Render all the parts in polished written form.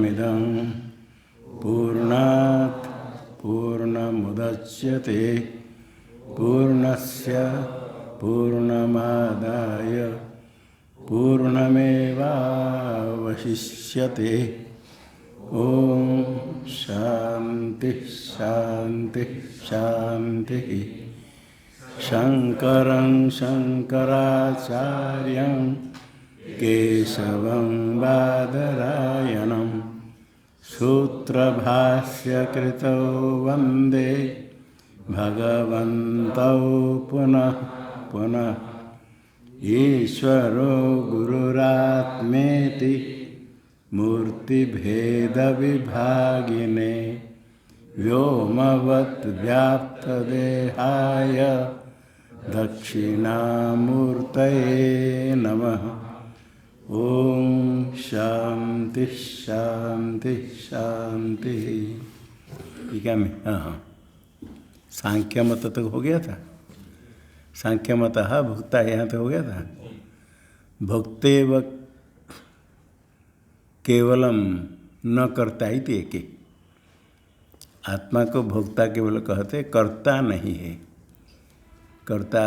पूर्णमिदं पूर्णात् पूर्णमुदच्यते पूर्णस्य पूर्णमादाय पूर्णमेवावशिष्यते। ओम शांति शांति शांति। शंकरं शंकराचार्यं केशवं बादरायणं सूत्रभाष्यकृतौ वन्दे भगवन्तौ पुनः पुनः। ईश्वरो गुरुरात्मेति मूर्तिभेदविभागिने व्योमवद्व्याप्तदेहाय दक्षिणामूर्तये नमः। ओम शांति शांति शांति। ठीक है। हाँ, सांख्य मत तक हो गया था। सांख्य मत भुक्ता यहाँ तक हो गया था। भुक्ते व केवलम न करता ही एक आत्मा को भोक्ता केवल कहते, कर्ता नहीं है। कर्ता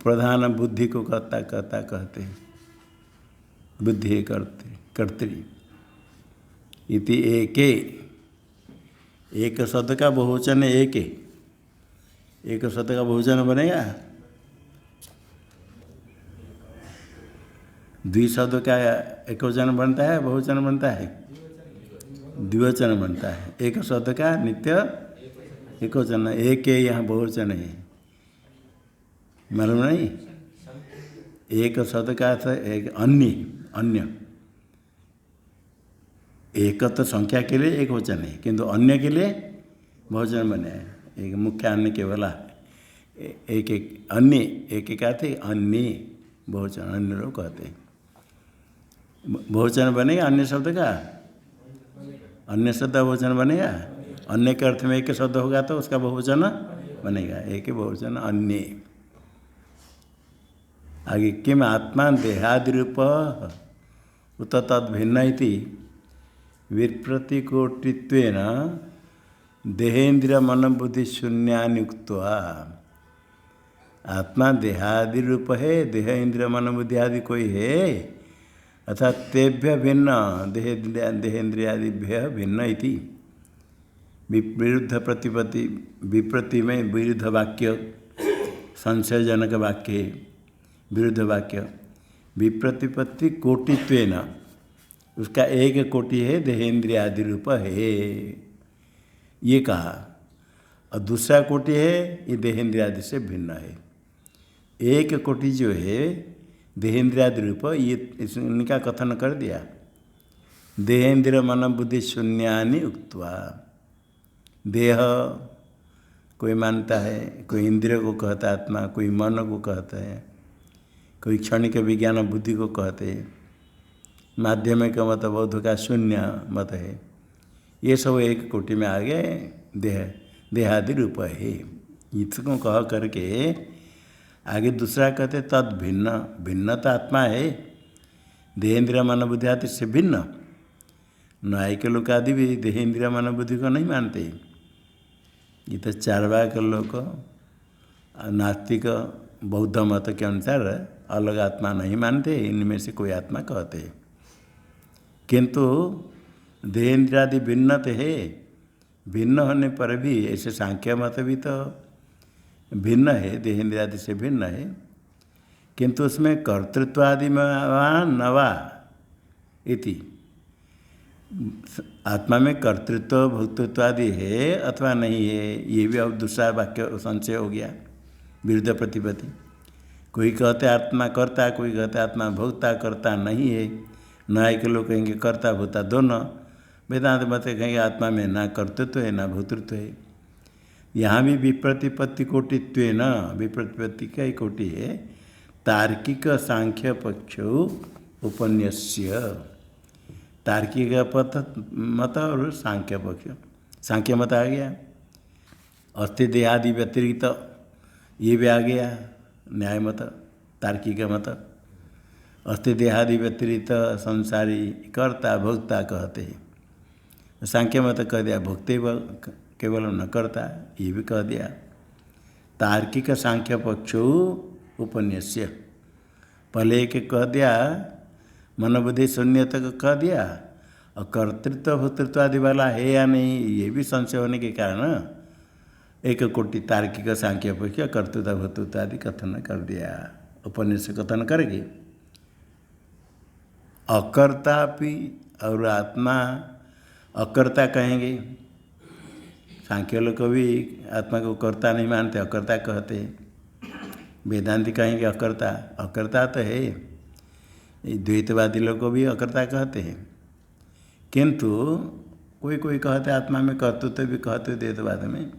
प्रधान बुद्धि को कर्ता कर्ता कहते हैं। बुद्धि करते कर्त्री इति एके। एक शब्द का बहुवचन एक शब्द का बहुवचन बनेगा। द्विशब्द का एकवचन बनता है, बहुवचन बनता है, द्विवचन बनता है। एक शब्द का नित्य एकवचन, एक यहाँ बहुवचन है, मालूम नहीं। एक शब्द का अर्थ एक अन्य अन्य। एक तो संख्या के लिए एक वचन है, किंतु अन्य के लिए बहुवचन बने हैं। एक मुख्य अन्य केवल एक एक अन्य, एक एक आते अन्य बहुवचन, अन्य लोग कहते हैं। बहुवचन बनेगा अन्य शब्द का, अन्य शब्द बहुवचन बनेगा। अन्य के अर्थ में एक शब्द होगा तो उसका बहुवचन बनेगा, एक बहुवचन अन्य। आगे किम आत्मा देहादिरूप उत तद भिन्न इति विप्रतिकोटित्वेन देहेन्द्रिय मन बुद्धि शून्यानुक्त्वा। आत्मा देहादि रूप है, देह इंद्रिय मन बुद्धि आदि कोई है, अर्थात तेभ्य भिन्न, देहेन्द्रियादिभ्य भिन्न इति विरुद्ध प्रतिपत्ति, विप्रति में विरुद्ध वाक्य, संशयजनक वाक्य, विरुद्ध वाक्य। विप्रतिपत्ति कोटित्वेन, उसका एक कोटि है, देहेन्द्रियादि रूप है ये कहा। और दूसरा कोटि है ये देहेन्द्रियादि से भिन्न है। एक कोटि जो है देहेन्द्रियादि रूप, ये इनका कथन कर दिया। देहेन्द्रिय मन बुद्धि शून्यानि उक्त्वा। देह कोई मानता है, कोई इंद्रिय को कहता है आत्मा, कोई मन को कहता है, कोई क्षणिक विज्ञान बुद्धि को कहते हैं। माध्यमिक मत बौद्ध का शून्य मत है। ये सब एक कोटि में आ गए, देहादि रूप है। इसको कह करके आगे दूसरा कहते तद भिन्न। भिन्न तो आत्मा है, देहेन्द्रिय मन बुद्धि आदि से भिन्न। न्यायिक लोग आदि भी देहेन्द्रिय मन बुद्धि को नहीं मानते। ये तो चार्वाक लोग, नास्तिक बौद्ध मत के अनुसार अलग आत्मा नहीं मानते, इनमें से कोई आत्मा कहते हैं। किंतु देहेन्द्रियादि भिन्न तो है। भिन्न होने पर भी ऐसे सांख्य मत भी तो भिन्न है, देहेन्द्रियादि से भिन्न है, किंतु उसमें कर्तृत्वादि नवा इति। आत्मा में कर्तृत्व भोक्तृत्व आदि है अथवा नहीं है, ये भी अब दूसरा वाक्य संशय हो गया, विरुद्ध प्रतिपत्ति। कोई कहते आत्मा कर्ता, कोई कहते आत्मा भोक्ता, कर्ता नहीं है। न्याय के लोग कहेंगे कर्ता भोक्ता दोनों। वेदांत मत कहेंगे आत्मा में ना कर्तृत्व है ना भोक्तृत्व है। यहाँ भी विप्रतिपत्ति कोटित्व न, विप्रतिपत्ति का ही कोटि है। तार्किक सांख्य पक्ष उपन्यास्य, तार्किक मत और सांख्य पक्ष। सांख्य मत आ गया, अस्थि देहादि व्यतिरिक्त ये भी आ गया न्याय मत, तार्किक मत। अस्थि देहादि व्यतिरिक्त संसारी कर्ता भोक्ता कहते हैं। सांख्य मत कह दिया भोक्ते केवल न करता, ये भी कह दिया। तार्किक सांख्य पक्षो उपन्यास्य पहले एक कह दिया, मनोबुद्धि शून्य तक कह दिया, और कर्तृत्व भोक्तृत्व आदि वाला है या नहीं ये भी संशय होने के कारण एक कोटि तार्किक सांख्य पक्ष कर्तृत्व भोक्तृत्व आदि कथन कर दिया। उपन्यास कथन करेगी अकर्ता भी और आत्मा अकर्ता कहेंगे। सांख्य लोग को भी आत्मा को कर्ता नहीं मानते, अकर्ता कहते। वेदांती कहेंगे अकर्ता, अकर्ता तो है। द्वैतवादी लोग को भी अकर्ता कहते हैं, किंतु कोई कोई कहते आत्मा में कर्तृत्व भी कहते द्वैतवाद में।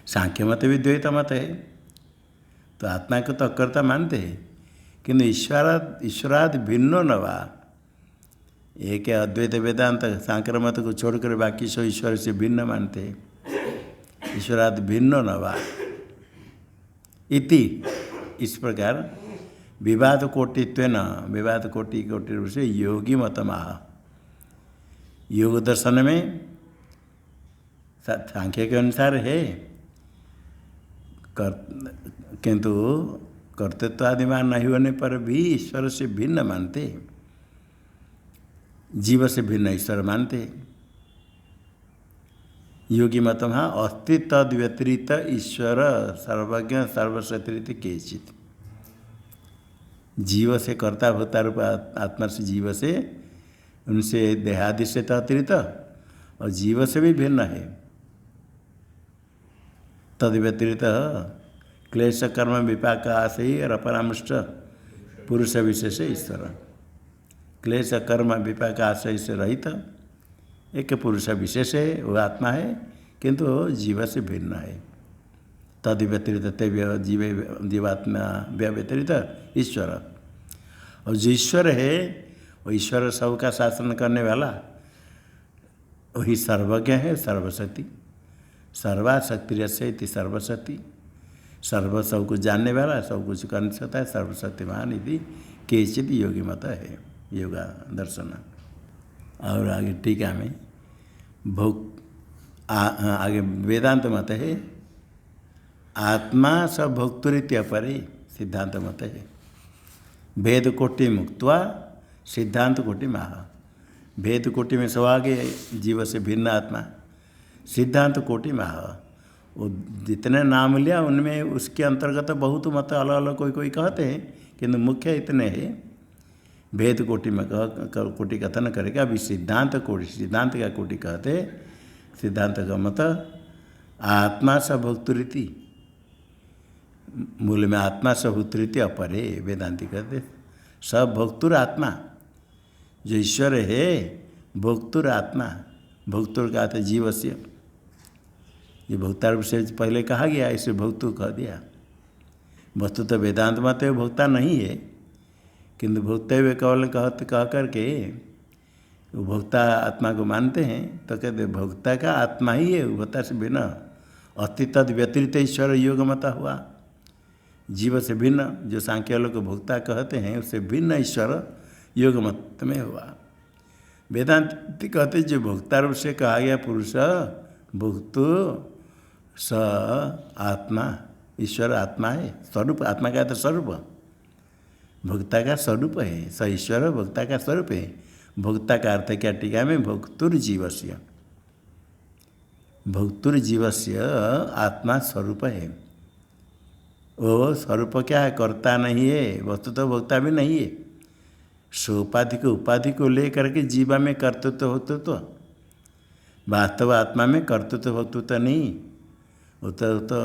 सांख्य मत भी द्वैत मत है, तो आत्मा को तो अकर्ता मानते हैं, किंतु ईश्वराद भिन्नो न वा। एक अद्वैत वेदांत सांकर मत को छोड़कर बाकी सब ईश्वर से भिन्न मानते हैं। ईश्वराद भिन्नो न वा इति, इस प्रकार विवाद कोटित्वेन, विवाद कोटि रूप से योगी मतमाह। योग दर्शन में सांख्य के अनुसार है, किंतु कर्तृत्व आदि मान नहीं होने पर भी ईश्वर से भिन्न मानते, जीव से भिन्न ईश्वर मानते। योगी मतम अस्ति तद व्यतिरिक्त ईश्वर सर्वज्ञ सर्वशक्ति केचित। जीव से कर्ता भोक्ता रूप आत्मा से जीव से, उनसे देहादि से तो अतिरिक्त और जीव से भी भिन्न है। तद व्यतिरिक्त क्लेश कर्म विपाक आशय और अपरामृष्ट पुरुष विशेष ईश्वर। क्लेश कर्म विपाक आशय से रहित एक पुरुष विशेष है, वो आत्मा है, किंतु जीव से भिन्न है। तद व्यतिरिक्त जीवात्मा व्यतिरिक्त ईश्वर, और जो ईश्वर है वो ईश्वर सबका शासन करने वाला, वही सर्वज्ञ है, सर्वशक्ति। सर्वाशक्ति से सर्वशक्ति, सर्व सब कुछ जानने वाला, सब कुछ कर सकता है, सर्वशक्तिमान यदि केचित योगी मत है, योगा दर्शन। और आगे टीका में आगे वेदांत मत है आत्मा स भोक्तृत्य परे, सिद्धांत मत है। भेद कोटि मुक्त्वा सिद्धांत कोटि माह। भेद कोटि में सब आगे जीव से भिन्न आत्मा, सिद्धांत कोटि माह। वो जितने नाम लिया उनमें उसके अंतर्गत बहुत मत अलग अलग कोई कोई कहते हैं, किंतु मुख्य इतने हैं। भेद कोटि में कोटि कथन करेगा। अभी सिद्धांत कोटि, सिद्धांत का कोटि कहते, सिद्धांत का मत आत्मा स भोक्तृति, मूल में आत्मा स भोक्तृति अपरे, वेदांति कहते सब भोक्तुर आत्मा, जो ईश्वर है भोक्तुर आत्मा। भोक्तुर का अर्थ जीव से, ये भोक्ता रूप से पहले कहा गया, इसे भोक्तु कह दिया। वस्तु तो वेदांत मत भोक्ता नहीं है, किंतु भोगते हुए केवल कह करके वो भोक्ता आत्मा को मानते हैं, तो कहते भोक्ता का आत्मा ही है, भोक्ता से भिन्न। अस्ति तद व्यतिरिक्त ईश्वर योग मत हुआ, जीव से भिन्न, जो सांख्य लोग को भोक्ता कहते हैं उससे भिन्न ईश्वर योग मत में हुआ। वेदांति कहते जो भोक्ता रूप से कहा गया पुरुष भोक्तु स आत्मा, ईश्वर आत्मा है, स्वरूप। आत्मा का तो स्वरूप, भोक्ता का स्वरूप है, स ईश्वर भोक्ता का स्वरूप है। भोक्ता का अर्थ क्या टीका में भोक्तुर्जीवस्य, भोक्तुर्जीवस्य आत्मा स्वरूप है। वो स्वरूप क्या है, कर्ता नहीं है, वस्तु तो भोक्ता भी नहीं है। सोपाधि को उपाधि को लेकर के जीवा में कर्तृत्व भोक्तृत्व, वास्तव आत्मा में कर्तृत्व भोक्तृत्व नहीं। वो तो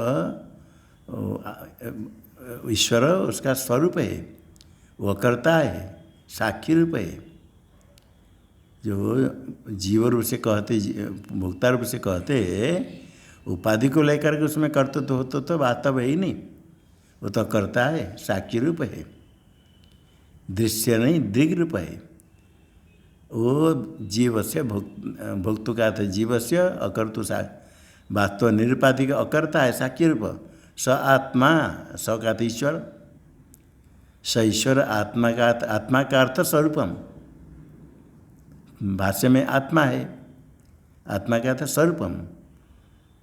ईश्वर उसका स्वरूप है, वो करता है, साक्षी रूप है। जो जीव रूप से कहते, भोक्ता रूप से कहते उपाधि को लेकर के उसमें कर्तृत्व होता तो वास्तव है ही नहीं, वो तो करता है, साक्षी रूप है, दृश्य नहीं दृग रूप है। वो जीव से भोक्तु का था, जीव से अकर्तु सा, वास्तव निरुपाधिक अकर्ता है, साक्षी रूप। स आत्मा, स का ईश्वर, स ईश्वर आत्मा का अर्थ स्वरूपम। भाष्य में आत्मा है, आत्मा का अर्थ स्वरूपम।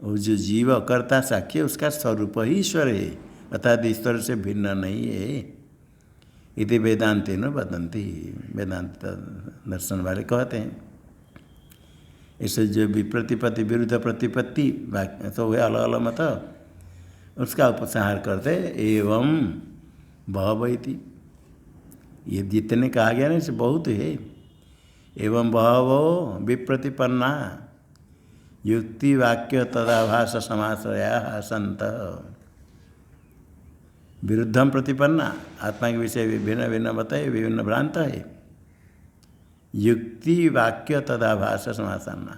वो जो जीव कर्ता साक्षी उसका स्वरूप ही ईश्वर है, अर्थात ईश्वर से भिन्न नहीं है। इति वेदांते न वदंती, वेदांत दर्शन वाले कहते हैं। इसे जो विप्रतिपत्ति विरुद्ध प्रतिपत्ति तो हुए अलग अलग मत, उसका उपसंहार करते एवं बहव इति। ये जितने कहा गया ना इसे बहुत है। एवं बहवो विप्रतिपन्ना युक्ति वाक्य तदाभास समाश्रया संत। विरुद्धम प्रतिपन्ना, आत्मा के विषय विभिन्न भिन्न बताए, विभिन्न भ्रांत है। युक्ति वाक्य तदाभास समासाना,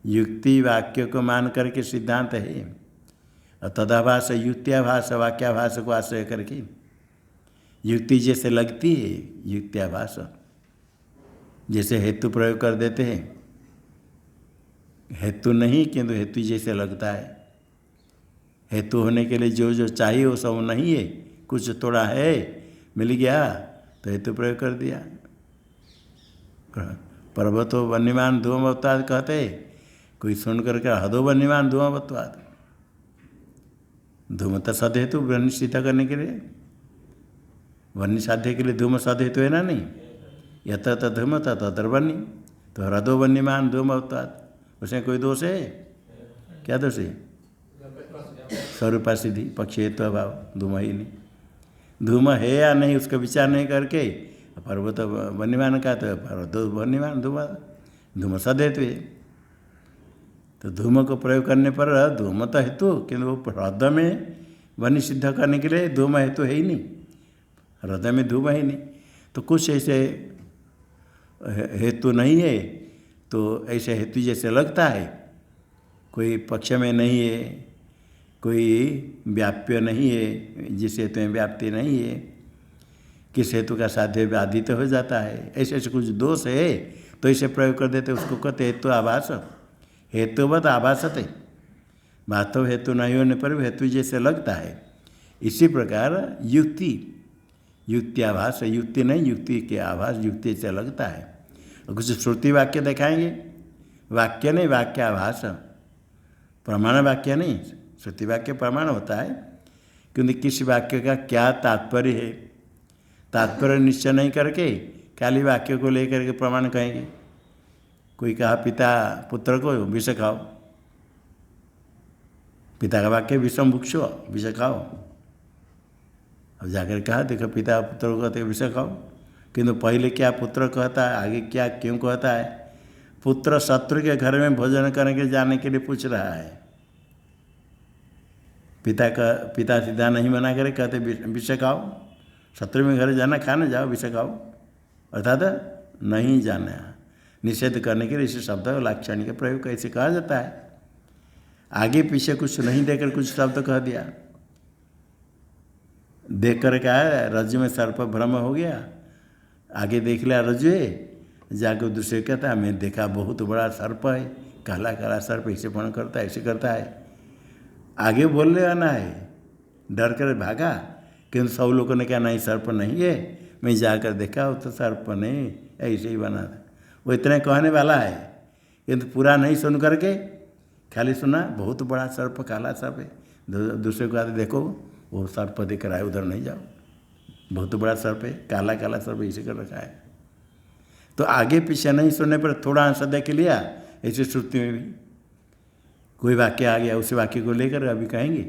युक्ति वाक्य को मान करके सिद्धांत है, और तदाभास युक्त्याभास वाक्याभास को आश्रय करके युक्ति जैसे लगती है, युक्त्याभास जैसे हेतु प्रयोग कर देते हैं, हेतु नहीं किंतु हेतु जैसे लगता है। हेतु होने के लिए जो जो चाहिए वो सब नहीं है, कुछ थोड़ा है मिल गया तो हेतु प्रयोग कर दिया। पर्वतो वन्यमान धूमवत्वाद कहते, कोई सुन करके हदो वन्यमान धूमवत्वाद। धूम तो सद हेतु वन्य सिद्ध करने के लिए, वन्य साध्य के लिए धूम सद हेतु है ना नहीं। यत धूम तदर्वन्य, तो हृदो वन्यमान धूमवत्वाद, उसमें कोई दोष है? क्या दोष है? स्वरूपा सिद्धि, पक्ष हेतु अभाव, धूम ही नहीं। धूम है या नहीं उसका विचार नहीं करके पर्वत वन्यमान का, तो पर्वत वन्यमान धूम, धूम सद हेतु है। तो धूम को प्रयोग करने पर धूम तो हेतु, किंतु वो हृदय में वन्य सिद्ध करने के लिए धूम हेतु है ही नहीं, हृदय में धूम ही नहीं। तो कुछ ऐसे हेतु नहीं है, तो ऐसे हेतु जैसे लगता है, कोई पक्ष में नहीं है, कोई व्याप्य नहीं है, जिस हेतु में व्याप्ति नहीं है, किस हेतु का साध्य बाधित हो जाता है, ऐसे ऐसे कुछ दोष है तो इसे प्रयोग कर देते, उसको कहते हेतु आभास। हेतुवत आभासते, वास्तव हेतु नहीं होने पर भी हेतु जैसे लगता है। इसी प्रकार युक्ति, युक्त्याभास, युक्ति नहीं युक्ति के आभास, युक्ति से लगता है। और कुछ श्रुति वाक्य दिखाएंगे, वाक्य नहीं वाक्याभास, प्रमाण वाक्य नहीं, श्रुति वाक्य प्रमाण होता है, क्योंकि किसी वाक्य का क्या तात्पर्य है, तात्पर्य निश्चय नहीं करके खाली वाक्य को लेकर के प्रमाण कहेंगे। कोई कहा पिता पुत्र को विष खाओ, पिता का वाक्य विषम भुक्षो, विष खाओ। अब जाकर कहा देखो पिता पुत्र को कहते विष खाओ, किंतु पहले क्या पुत्र कहता है, आगे क्या क्यों कहता है? पुत्र शत्रु के घर में भोजन करने के जाने के लिए पूछ रहा है। पिता सीधा नहीं मना करे, कहते विष खाओ, शत्रु में घर जाना खाना जाओ विष खाओ, अर्थात नहीं जाना, निषेध करने के लिए इस शब्द लाक्षणिक प्रयोग कैसे कहा जाता है। आगे पीछे कुछ नहीं देकर कुछ शब्द कह दिया, देख कर क्या है रज्जु में सर्प भ्रम हो गया, आगे देख लिया रज्जु है, जाकर दूसरे कहता है मैं देखा बहुत बड़ा सर्प है, काला काला सर्प ऐसे पण करता है, ऐसे करता है। आगे बोल ले आना है, डर कर भागा, किंतु सब लोगों ने कहा नहीं सर्प नहीं है, मैं जाकर देखा वो तो सर्प नहीं, ऐसे ही बना था। वो इतने कहने वाला है, किंतु पूरा नहीं सुन करके खाली सुना बहुत बड़ा सर्प, काला सर्प है। दूसरे को आते देखो वो सर्प दिख रहा है, उधर नहीं जाओ, बहुत बड़ा सर्प है, काला काला सर्प इसे कर रखा है। तो आगे पीछे नहीं सुनने पर थोड़ा अंश देख लिया। ऐसे श्रुति में भी कोई वाक्य आ गया, उस वाक्य को लेकर अभी कहेंगे,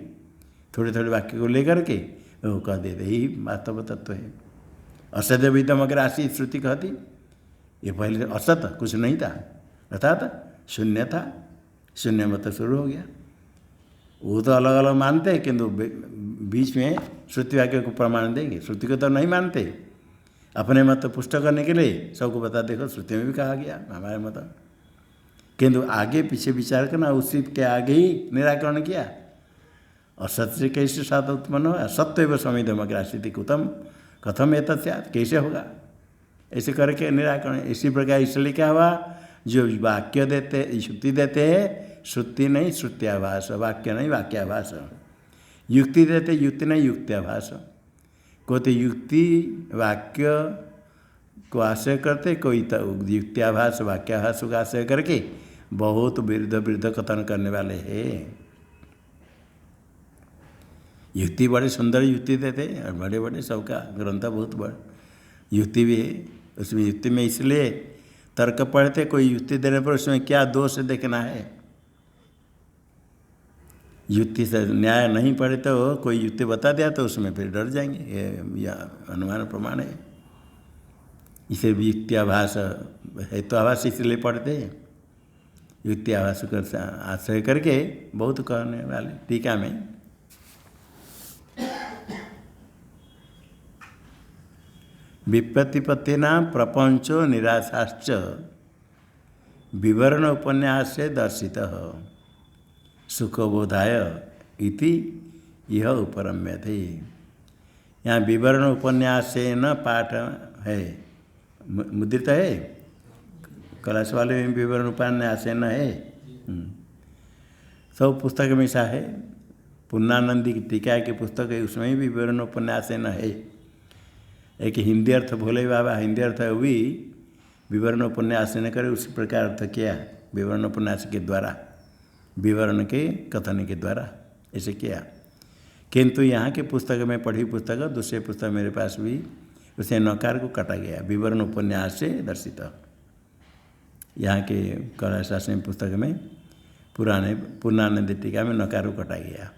थोड़े थोड़े वाक्य को लेकर के वो कह देते यही वास्तव तत्व है। असत विदम अगर आशी श्रुति कहती, ये पहले असत कुछ नहीं था, अर्थात शून्य था, शून्य मत शुरू हो गया। वो तो अलग अलग मानते हैं, किंतु बीच में श्रुति वाक्य को प्रमाण देंगे, श्रुति को तो नहीं मानते, अपने मत पुष्ट करने के लिए सबको बता देखो श्रुति में भी कहा गया हमारे मत, किंतु आगे पीछे विचार करना, उसी के आगे ही निराकरण किया। और सत्य कैसे साथ उत्पन्न हुआ? सत्य व समिधम अग्रासिति कुतम कथम ये तत्स्यात्, कैसे होगा? ऐसे करके निराकरण। इसी प्रकार इसलिए क्या हुआ, जो वाक्य देते श्रुति देते हैं, श्रुति नहीं श्रुत्याभास, वाक्य नहीं वाक्याभास, युक्ति देते युक्ति नहीं युक्त्याभास। कोई तो युक्ति वाक्य को आश्रय करते, कोई तो युक्त्याभास वाक्याभास को आश्रय करके बहुत विरुद्ध विरुद्ध कथन करने वाले हैं। युक्ति बड़े सुंदर युक्ति देते और बड़े बड़े सबका ग्रंथ बहुत बड़ा युक्ति भी है। उसमें युक्ति में इसलिए तर्क पढ़ते, कोई युक्ति देने पर उसमें क्या दोष देखना है। युक्ति से न्याय नहीं पढ़े तो कोई युक्ति बता दिया तो उसमें फिर डर जाएंगे, ये अनुमान प्रमाण है। इसे युक्त्याभास है तो आभास इसलिए पढ़ते हैं, युक्त्याभास कर आश्रय करके बहुत कहने वाले। टीका में विप्रतिपत्तिना प्रपंचो निराशाश्च विवरण उपन्यास से दर्शितः सुखबोधाय इति यह उपरम्यते। यहाँ विवरण उपन्यास से न पाठ है, मुद्रित है, कलाश वाले में विवरण उपन्यास से न है। सब पुस्तक में ऐसा है। पूर्णानंदी की टीका की पुस्तक है, उसमें भी विवरण उपन्यास से न है। एक हिंदी अर्थ भोले बाबा हिंदी अर्थ है, वो भी विवरण उपन्यास न करे, उसी प्रकार अर्थ किया विवरण उपन्यास के द्वारा, विवरण के कथन के द्वारा ऐसे किया। किंतु यहाँ के पुस्तक में पढ़ी पुस्तक, दूसरे पुस्तक मेरे पास भी उसे नकार को काटा गया, विवरण उपन्यास से दर्शित। यहाँ के कला शास्त्र पुस्तक में पुराने पूर्णानंद टीका में नकार को काटा गया।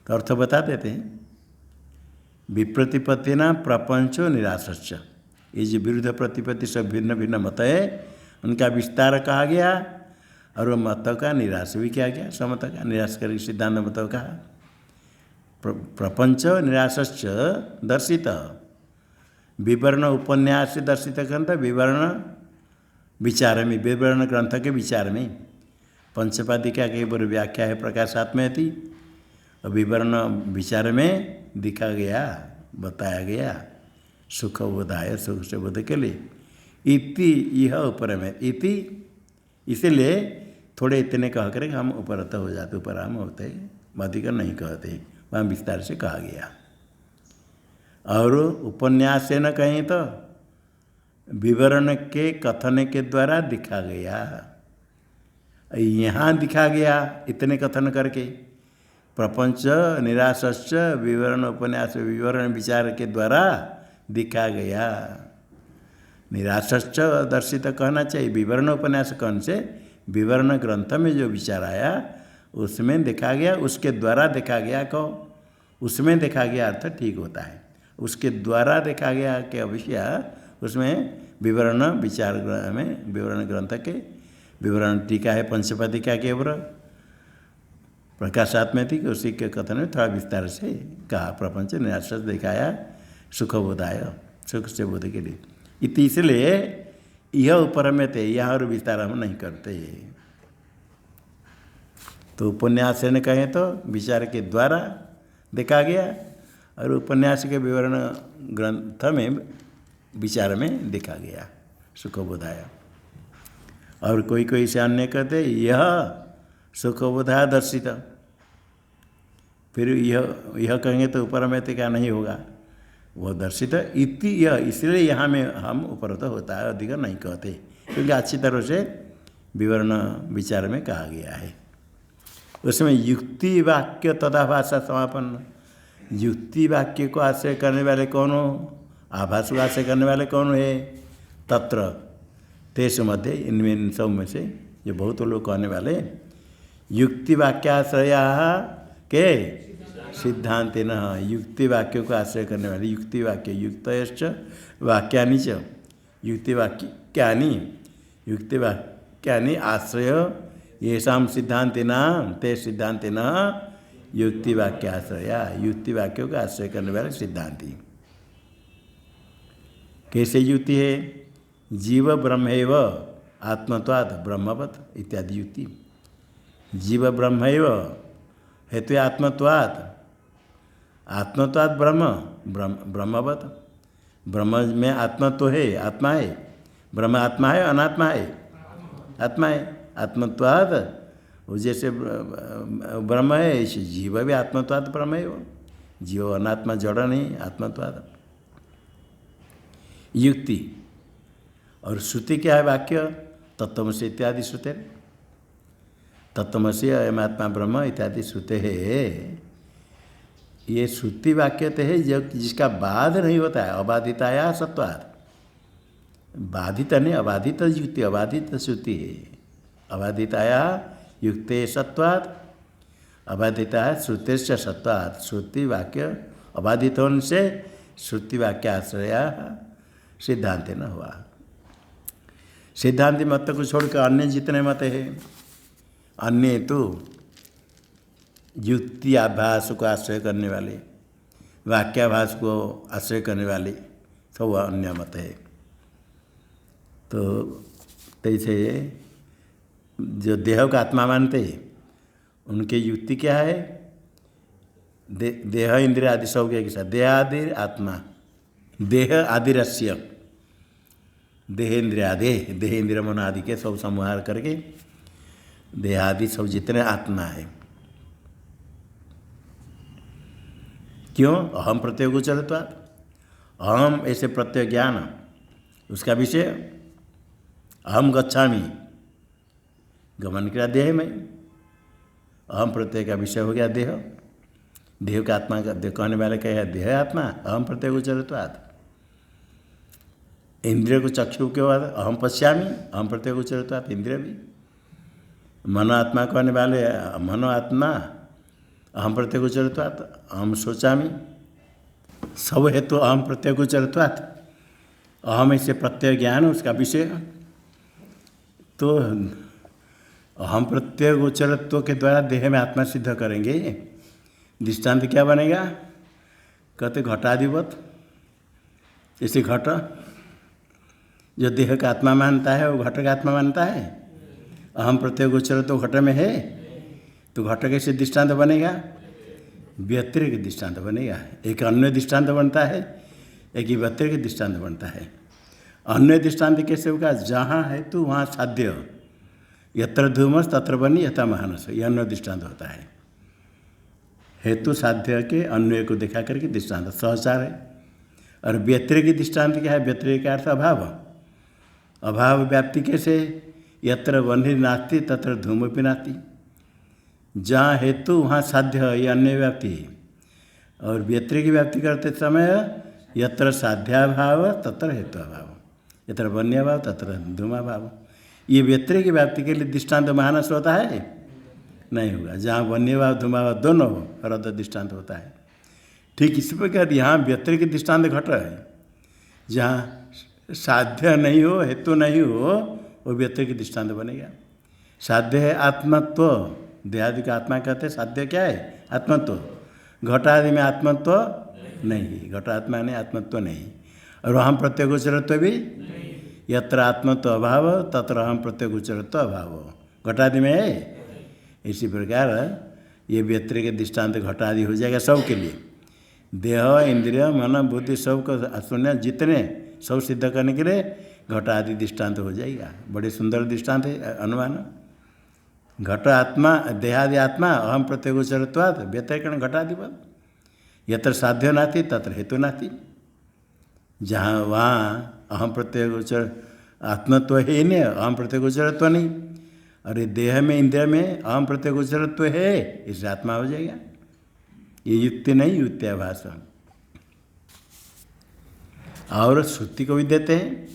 तो अर्थ बता देते हैं, विप्रतिपत्तिना प्रपंचो निराशश्च, ये जो विरुद्ध प्रतिपत्ति सब भिन्न भिन्न मत है उनका विस्तार कहा गया और वह मत का निराश भी किया गया। समत का निराश करके सिद्धांत मत का प्रपंच निराशश्च दर्शित, विवरण उपन्यास से दर्शित ग्रंथ, विवरण विचार में, विवरण ग्रंथ के विचार में। पंचपादिका के ऊपर व्याख्या है प्रकाशात्मयति, और विवरण विचार में दिखा गया, बताया गया सुखबोधाय, सुख से बोध के लिए। इति यह ऊपर में, इति इसलिए थोड़े इतने कह कर हम उपरत हो जाते, उपराम होते, अधिक नहीं कहते, वहाँ विस्तार से कहा गया। और उपन्यास से न कहें तो विवरण के कथन के द्वारा दिखा गया, यहाँ दिखा गया इतने कथन करके। प्रपंच निराशश्च विवरण उपन्यास, विवरण विचार के द्वारा दिखा गया। निराशश्च दर्शित कहना चाहिए, विवरण उपन्यास कौन से, विवरण ग्रंथ में जो विचार आया उसमें देखा गया, उसके द्वारा देखा गया को, उसमें देखा गया अर्थ ठीक होता है। उसके द्वारा देखा गया के अवश्य उसमें विवरण विचार में, विवरण ग्रंथ के विवरण टीका है पंचपादिका के ऊपर प्रकाशात्मयति, उसी के कथन में थोड़ा विस्तार से कहा। प्रपंच निराश दिखाया, सुखबोधाय, सुख से बोध के लिए। इति इसलिए यह ऊपर में थे, यहाँ और विस्तार हम नहीं करते। तो उपन्यास से न कहें तो विचार के द्वारा देखा गया, और उपन्यास के विवरण ग्रंथ में विचार में देखा गया, सुखबोधाय। और कोई कोई से अन्य कहते यह सुखबोधाय दर्शित, फिर यह कहेंगे तो ऊपर में तो क्या नहीं होगा, वो दर्शित इति यह, इसलिए यहाँ में हम उपरत होता है, अधिक नहीं कहते, क्योंकि अच्छी तरह से विवरण विचार में कहा गया है। उसमें युक्ति वाक्य तथा भाषा समापन, युक्ति वाक्य को आश्रय करने वाले कौन हो, आभास को आश्रय करने वाले कौन है, तत्र तेषु मध्य, इनमें इन सब में से जो बहुत लोग कहने वाले युक्ति वाक्याश्रया के सिद्धांत न, युक्ति वाक्य को आश्रय करने वाले, युक्ति वाक्य युक्तश्च वाक्यानि च, युक्ति वाक्यानि, युक्ति वाक्यानि आश्रय येषां सिद्धांतिनां ते सिद्धांतिना युक्ति वाक्याश्रया, युक्ति वाक्यों का आश्रय करने वाले सिद्धांति। कैसे युक्ति है, जीव ब्रह्मैव आत्मत्वात् ब्रह्मवत् इत्यादि युक्ति। जीव ब्रह्मैव हेतु आत्मत्वात्, आत्मत्वात् ब्रह्म, ब्रह्मवत्, ब्रह्म में आत्मा तो है, आत्मा है, ब्रह्म आत्मा है अनात्मा है, आत्मा है, आत्मत्वात् वो जैसे ब्रह्म है, ऐसे जीव भी आत्मत्वात् ब्रह्म है। जीव अनात्मा जड़ नहीं, आत्मत्वाद। युक्ति और श्रुति क्या है? वाक्य तत्त्वमसि इत्यादि श्रुते, तत्त्वमसि अयमात्मा ब्रह्म इत्यादि श्रुते है। ये श्रुति वाक्य तो है जो जिसका बाध नहीं होता है, अबाधिताया सत्वात्। बाधित नहीं, अबाधित युक्ति, अबाधित श्रुति है। अबाधिताया युक्ते सत्वात्, अबाधिता श्रुते से सत्वात्। श्रुति वाक्य अबाधित होने से श्रुति वाक्य आश्रया सिद्धांत न हुआ। सिद्धांति मत को छोड़कर अन्य जितने मत है, अन्य तो युक्ति आभास को आश्रय करने वाले, वाक्याभास को आश्रय करने वाले सब अन्य मत है। तो तैसे जो देह का आत्मा मानते हैं उनकी युक्ति क्या है? देह इंद्रिय आदि सब के साथ देहादि आत्मा, देह आदिरस्य, देह इंद्रिय आदि, देह इंद्रिय मन आदि के सब संहार करके देहादि सब जितने आत्मा है। क्यों? अहम प्रत्यय गोचरत्वात्। अहम ऐसे प्रत्यय ज्ञान, उसका विषय अहम गच्छामि, गमन किया देह में, अहम प्रत्यय का विषय हो गया देह। देह का आत्मा का कहने वाले क्या है? देह आत्मा, अहम प्रत्यय गोचरत्वात्। इंद्रिय को चक्षु के बाद अहम पश्यामि, अहम प्रत्यय गोचरत्वात् इंद्रिय भी। मनो आत्मा कहने वाले मनो आत्मा, अहम प्रत्यय गोचरत्वात्, अहम सोचामि, सब है तो अहम प्रत्यय गोचरत्वात्। अहम ऐसे प्रत्यय ज्ञान उसका विषय। तो अहम प्रत्यय गोचरत्व के द्वारा देह में आत्मा सिद्ध करेंगे। दृष्टांत क्या बनेगा? कहते घटाधिपत, जैसे घट जो देह का आत्मा मानता है वो घट का आत्मा मानता है। अहम प्रत्यय गोचरत्व घट में है, तो घट कैसे दृष्टांत बनेगा? व्यतिरिक्त दृष्टांत बनेगा। एक अन्य दृष्टांत बनता है, एक ही व्यतिरिक्त दृष्टांत बनता है। अन्य दृष्टांत कैसे होगा? जहाँ है तो वहाँ साध्य, यत्र धूमस तत्र बनी यथा महानस, यह अन्य दृष्टांत होता है। हेतु साध्य के अन्वय को देखा करके दृष्टांत सहचार है। और व्यतिरिक्त दृष्टांत क्या है? व्यतिरिक्त अर्थ अभाव, अभाव व्याप्ति कैसे? यत्र बन्ही नास्ति तत्र धूमपि नास्ति। जहाँ हेतु वहाँ साध्य, ये अन्य व्याप्ति। और व्यतिरिक्त व्याप्ति करते समय यत्र साध्याभाव तत्र हेतुभाव, यत्र वन्यभाव तत्र धूमाभाव। ये व्यतिरिक्त व्याप्ति के लिए दृष्टांत महानस होता है? नहीं होगा। जहाँ वन्यभाव धूमाभाव दोनों हो रद दृष्टांत होता है। ठीक इसी प्रकार यहाँ व्यतिरिक्त दृष्टांत घट है। जहाँ साध्य नहीं हो, हेतु नहीं हो, वो व्यतिरिक्त दृष्टांत बनेगा। साध्य है आत्मत्व, देहादि का आत्मा कहते हैं। साध्य क्या है? आत्मत्व। घटादि में आत्मत्व नहीं, घटात्मा नहीं, आत्मत्व नहीं। और अहम प्रत्यय गोचरत्व भी, यत्र आत्मत्व अभाव तत्र अहम प्रत्यय गोचरत्व अभाव घटादि में है। इसी प्रकार ये व्यतिरिक्त दृष्टांत घटादि हो जाएगा सब के लिए। देह इंद्रिय मन बुद्धि सब को शून्य जितने सब सिद्ध करने के लिए घटादि दृष्टांत हो जाएगा। बड़े सुंदर दृष्टांत है अनुमान। घट आत्मा, देहादि आत्मा, अहम प्रत्यय गोचरत्वात् व्यतिरिक्त घटाधिपत। यत्र साध्य नास्ति तत्र हेतु नास्ति। जहाँ वहाँ अहम प्रत्यय गोचर आत्मत्व है ही नहीं, अहम प्रत्यय गोचरत्व नहीं। अरे देह में इंद्रिय में अहम प्रत्यय गोचरत्व है, इससे आत्मा हो जाएगा। ये युक्ति नहीं, युक्त्याभास। और श्रुति को भी देते हैं।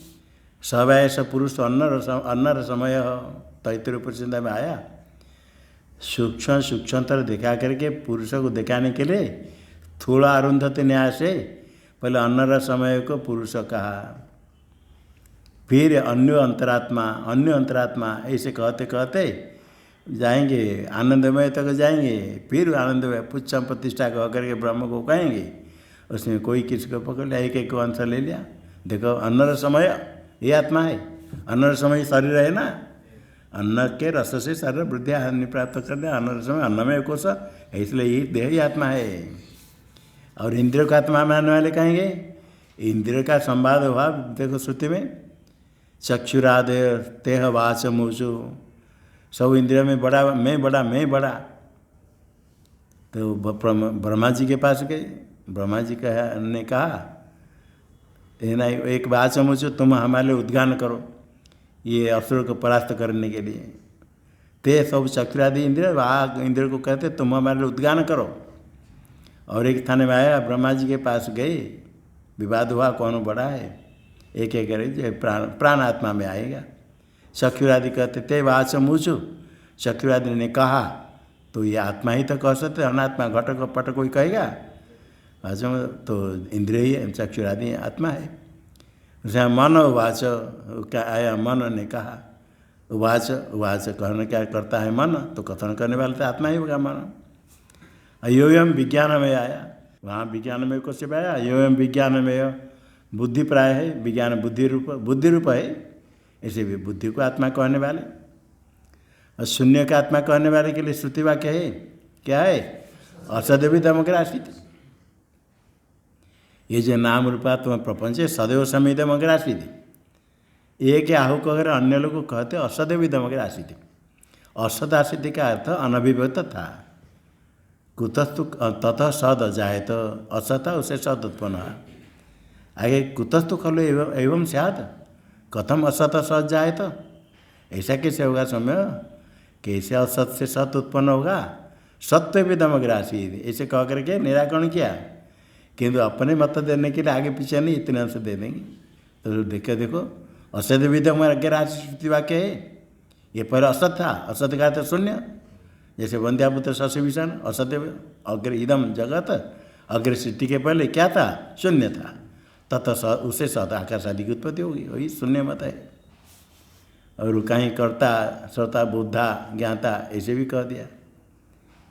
सवय स पुरुष अन्नर समय तैतृय उपनिषद में आया। सूक्ष्म सूक्ष्मतर दिखा करके पुरुष को दिखाने के लिए थोड़ा अरुंधति न्याय से पहले अन्नर समय को पुरुष कहा, फिर अन्य अंतरात्मा ऐसे कहते कहते जाएंगे आनंदमय तक जाएंगे। फिर आनंदमय पुच्छम प्रतिष्ठा कह करके ब्रह्म को कहेंगे। उसमें कोई किसी को पकड़ लिया, एक एक को अंश ले लिया। देखो अन्नर समय ये आत्मा है, अन्नर समय शरीर है ना, अन्न के रस से शरीर वृद्धि हानि प्राप्त कर दे। अन्नर समय अन्नमय कोश, इसलिए ये देह ही आत्मा है। और इंद्रियों का आत्मा मानने वाले कहेंगे इंद्रियों का संवाद हुआ। देखो श्रुति में चक्षुरादय तेह वाच मूचु, सब इंद्रियों में बड़ा मैं बड़ा मैं बड़ा। तो ब्रह्मा जी के पास गए। ब्रह्मा जी ने कहा ये नहीं, एक बात समझो, तुम हमारे लिए उद्गान करो ये असुर को परास्त करने के लिए। ते सब चक्रादि इंद्र वहाँ इंद्र को कहते तुम हमारे लिए उद्गान करो। और एक थाने में आया, ब्रह्मा जी के पास गए, विवाद हुआ कौन बड़ा है, एक एक करे प्राण आत्मा में आएगा। चक्रादि कहते ते बात समझो। चक्रादि ने कहा तो ये आत्मा ही तो कह सकते, अनात्मा घटक पट कोई कहेगा। तो इंद्रिय ही चक्षुरादि आत्मा है। उसे मन उवाच क्या आया, मन ने कहा। उवाच उवाच कहना क्या करता है मन, तो कथन करने वाले तो आत्मा ही होगा मन। अयोयम विज्ञान में आया, वहाँ विज्ञान में कुछ आया। अयोयम विज्ञान में बुद्धि प्राय है, विज्ञान बुद्धि रूप है। ऐसे भी बुद्धि को आत्मा कहने वाले और शून्य का आत्मा कहने वाले के लिए श्रुति वाक्य है क्या है, असदेवी दमग्रासित। ये जो नाम रूपात्म प्रपंच है सदैव समय दमग्रासित। एक आहु कहकर अन्य लोग कहते असदेवी दमग्रासित। असदासित का अर्थ अनभिव्यक्त था। कुतस्तु ततः सद जाए तो असत उसे सद उत्पन्न हुआ। आगे कुतस्तु खलु एवं स्यात्, कथम असत सत जाए तो, ऐसा कैसे होगा समय, कैसे असत से सत उत्पन्न होगा। सत्य भी दमग्रासी ऐसे कह करके निराकरण किया, किंतु अपने मत देने के लिए आगे पीछे नहीं, इतने अंश दे देंगे। तो देखो असत भी दमग्रासी वाक्य है। ये पहले असत था, असत का तो शून्य, जैसे वंद्यापुत्र शशि भीषण असत्य अग्र इदम जगत, अग्र सृष्टि के पहले क्या था, शून्य था। तथा उसे सत आकाश आदि की उत्पत्ति होगी, वही शून्य मत है। और कहीं कर्ता श्रोता बुद्धा ज्ञाता ऐसे भी कह दिया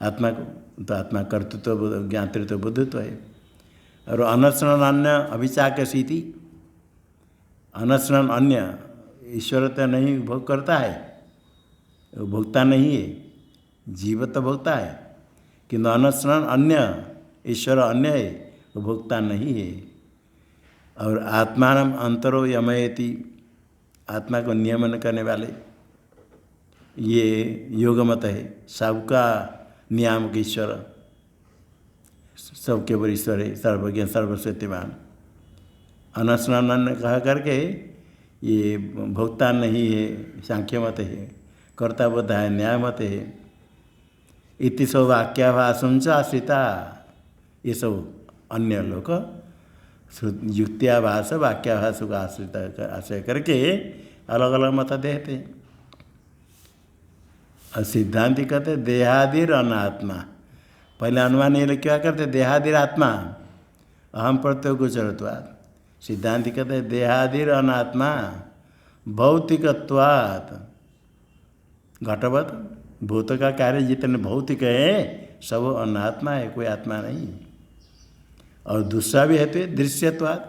आत्मा को, तो आत्मा कर्तृत्व ज्ञातृत्व बुद्धित्व है। और अनश्रण अन्य अभिचाक सीति, अनश्रण अन्य ईश्वर तो नहीं भोग करता है, भोगता नहीं है, जीव तो भोगता है, किंतु अनश्रण अन्य ईश्वर अन्य है, वो भोगता नहीं है। और आत्मान अंतरो यमयति, आत्मा को नियमन करने वाले ये योग मत है। सबका नियामक ईश्वर, सबके ऊपर ईश्वर है, सर्वज्ञ सर्वशक्तिमान। अनश्नन कह करके ये भोक्ता नहीं है, सांख्य मत है, कर्ता बोध है, न्याय मत है। इति सब वाक्याभाषुंच आश्रिता, ये सब अन्य लोग युक्त्याभाष वाक्याभाष को आश्रय करके अलग अलग मत देते हैं। और सिद्धांति कहते देहादिर अनात्मा, पहले अनुमान ये क्या करते, देहादिर आत्मा अहम प्रत्यय गोचरत्वात्। सिद्धांति कहते देहादिर अनात्मा भौतिकत्वात्, घटवत भूत का कार्य जितने भौतिक है सब अनात्मा है, कोई आत्मा नहीं। और दूसरा भी है तो दृश्यत्वात्,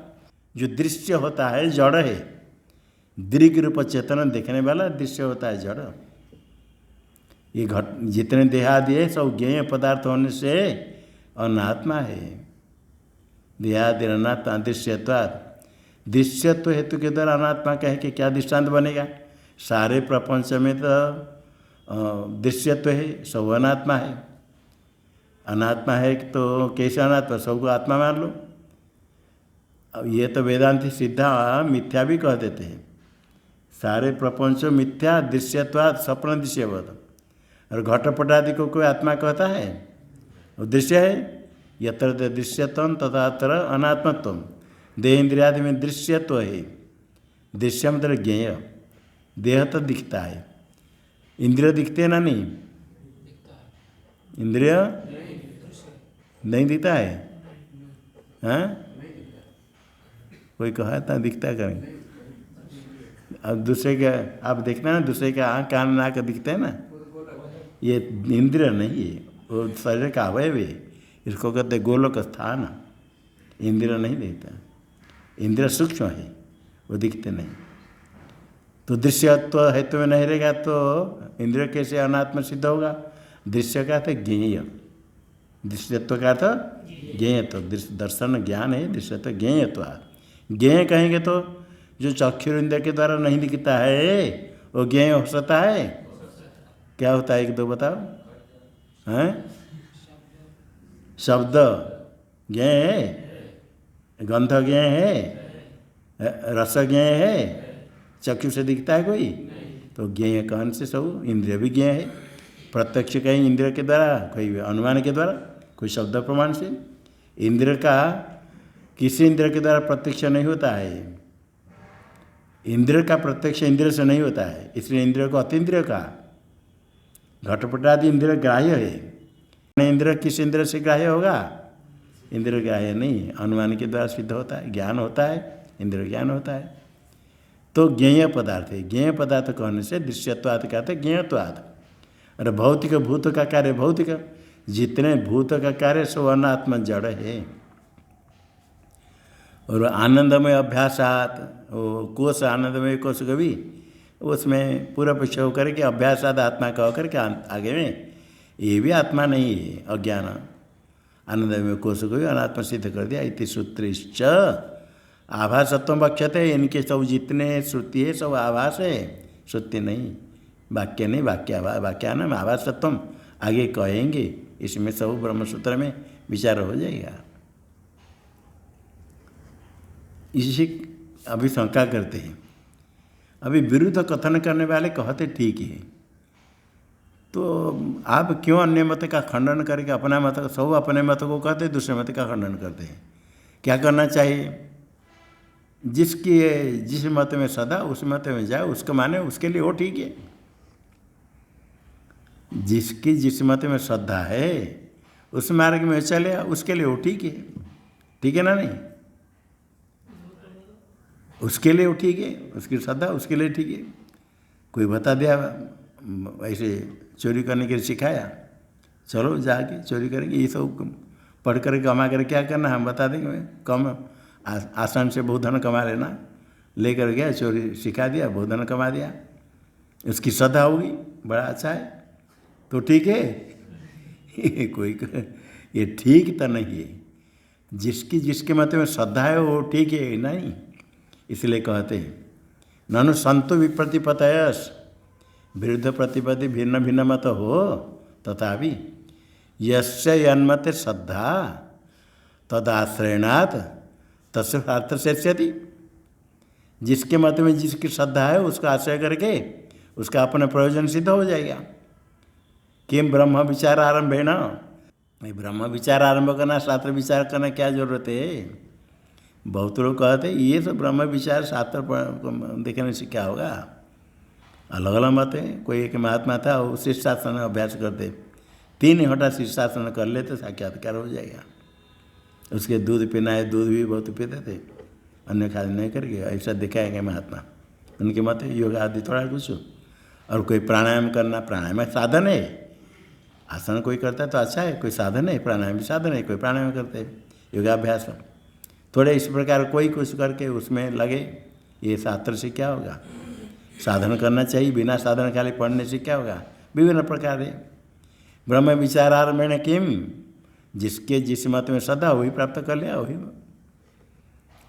जो दृश्य होता है जड़ है, दृग रूप चेतन देखने वाला दृश्य होता है जड़। ये घट जितने देहादि है सब ज्ञेय पदार्थ होने से अनात्मा है। देहादि अनात्मा दृश्यत्वात्, दृश्यत्व हेतु के द्वारा अनात्मा कहे कि क्या दृष्टांत बनेगा। सारे प्रपंच में तो दृश्यत्व है, सब अनात्मा है। अनात्मा है तो कैसे अनात्मा, सबको आत्मा मान लो। अब ये तो वेदांति सीधा मिथ्या भी कह देते हैं, सारे प्रपंच मिथ्या दृश्यत्वात् स्वप्न दृश्यवत। और घटपट आदि को कोई आत्मा कहता है, वो दृश्य है। यत्र दृश्यत्व तथा अनात्मत्व, देह इंद्रियादि में दृश्यत्व है। दृश्य मतलब ज्ञेय, देह तो दिखता है, इंद्रिय दिखते ना नहीं, इंद्रिय नहीं दिखता है। हाँ कोई कहा था दिखता करेंगे। अब दूसरे का आप देखना ना, दूसरे का आँख कान नाक दिखते हैं ना, ये इंद्रिय नहीं है, वो शरीर का अवयव है। इसको कहते गोलोक स्थान। इंद्रिय नहीं दिखता, इंद्रिय सूक्ष्म है, वो दिखते नहीं। तो दृश्यत्व हेतु में नहीं रहेगा तो इंद्रिय कैसे अनात्म सिद्ध होगा। दृश्य का अर्थ ज्ञेय, दृश्यत्व का अर्थ ज्ञेयत्व, दर्शन ज्ञान है, दृश्यत्व ज्ञेयत्व। ज्ञेय कहेंगे तो जो चक्षुर इंद्रिय के द्वारा नहीं दिखता है वो ज्ञेय हो सकता है। क्या होता है, एक दो बताओ। हैं शब्द ज्ञेय है, गंध ज्ञेय है, रस ज्ञेय है, चक्षु से दिखता है कोई? तो ज्ञेय कहन से सब इंद्रिय भी ज्ञेय है। प्रत्यक्ष कहीं इंद्रिय के द्वारा, कोई अनुमान के द्वारा, कोई शब्द प्रमाण से। इंद्र का किसी इंद्र के द्वारा प्रत्यक्ष नहीं होता है। इंद्र का प्रत्यक्ष इंद्र से नहीं होता है, इसलिए इंद्र को अतीन्द्रिय का। घटपट आदि इंद्र ग्राह्य है। इंद्र किस इंद्र से ग्राह्य होगा? इंद्र ग्राह्य नहीं, अनुमान के द्वारा सिद्ध होता है, ज्ञान होता है, इंद्र ज्ञान होता है। तो ज्ञेय पदार्थ है। ज्ञेय पदार्थ कहने से दृश्यत्वाद कहते हैं ज्ञेयत्वाद। और भौतिक भूत का कार्य भौतिक, जितने भूत का कार्य सब अनात्म जड़ है। और आनंदमय अभ्यासात, कोश आनंदमय कोश कभी उसमें पूरा पक्ष होकर के अभ्यासात आत्मा कह करके आगे में ये भी आत्मा नहीं है, अज्ञान। आनंदमय कोश को भी अनात्मा सिद्ध कर दिया। इति सूत्रिश्च आभासत्व वक्ष्यते। इनके सब जितने श्रुति है सब आभास है, श्रुति नहीं, वाक्य नहीं, वाक्यानाम आभासत्व आगे कहेंगे। इसमें सब ब्रह्मसूत्र में विचार हो जाएगा। इसी अभी शंका करते हैं। अभी विरुद्ध कथन करने वाले कहते ठीक है, तो आप क्यों अन्य मत का खंडन करके अपना मत, सब अपने मत को कहते, दूसरे मत का खंडन करते हैं? क्या करना चाहिए? जिस मत में सदा उस मत में जाए, उसको माने, उसके लिए वो ठीक है। जिसकी जिस मत में श्रद्धा है उस मार्ग में चले, उसके लिए वो ठीक है। ठीक है ना? नहीं, उसके लिए वो ठीक है, उसकी श्रद्धा उसके लिए ठीक है। कोई बता दिया ऐसे चोरी करने के लिए सिखाया, चलो जाके चोरी करेंगे, ये सब पढ़ कर कमा कर क्या करना, हम बता देंगे, कम आसान से बहुत धन कमा लेना। लेकर गया, चोरी सिखा दिया, बहुत धन कमा दिया, उसकी श्रद्धा होगी, बड़ा अच्छा है, तो ठीक है। कोई ये ठीक तो नहीं है। जिसके मत में श्रद्धा है वो ठीक है नहीं। इसलिए कहते हैं ननु संतो विप्रतिपतयस, विरुद्ध प्रतिपत्ति भिन्न भिन्न मत हो तथापि यस्य यन्मते श्रद्धा तदाश्रयणात् तस्य अर्थ शेष्यति। जिसके मत में जिसकी श्रद्धा है उसका आश्रय करके उसका अपना प्रयोजन सिद्ध हो जाएगा। किम ब्रह्म विचार आरंभ है ना, ब्रह्म विचार आरंभ करना, शास्त्र विचार करना क्या जरूरत है? बहुत लोग कहते ये सब ब्रह्म विचार शास्त्र देखने से क्या होगा? अलग अलग मत है। कोई एक महात्मा था, वो शीर्षासन अभ्यास करते, 3 घंटा शीर्षासन कर लेते, साक्षात्कार हो जाएगा। उसके दूध पीना है, दूध भी बहुत पीते थे, अन्य खाद्य नहीं करके, ऐसा दिखाएगा महात्मा। उनके मत योग आदि थोड़ा कुछ। और कोई प्राणायाम करना, प्राणायाम साधन है। आसन कोई करता है तो अच्छा है, कोई साधन है, प्राणायाम भी साधन है, कोई प्राणायाम करते हैं, योगाभ्यास। थोड़े इस प्रकार कोई कुछ करके उसमें लगे, ये शास्त्र से क्या होगा? साधन करना चाहिए, बिना साधन खाली पढ़ने से क्या होगा? विभिन्न प्रकार है। ब्रह्म विचारारम्भेण किम, जिसके जिस मत में श्रद्धा वही प्राप्त कर लिया, वही।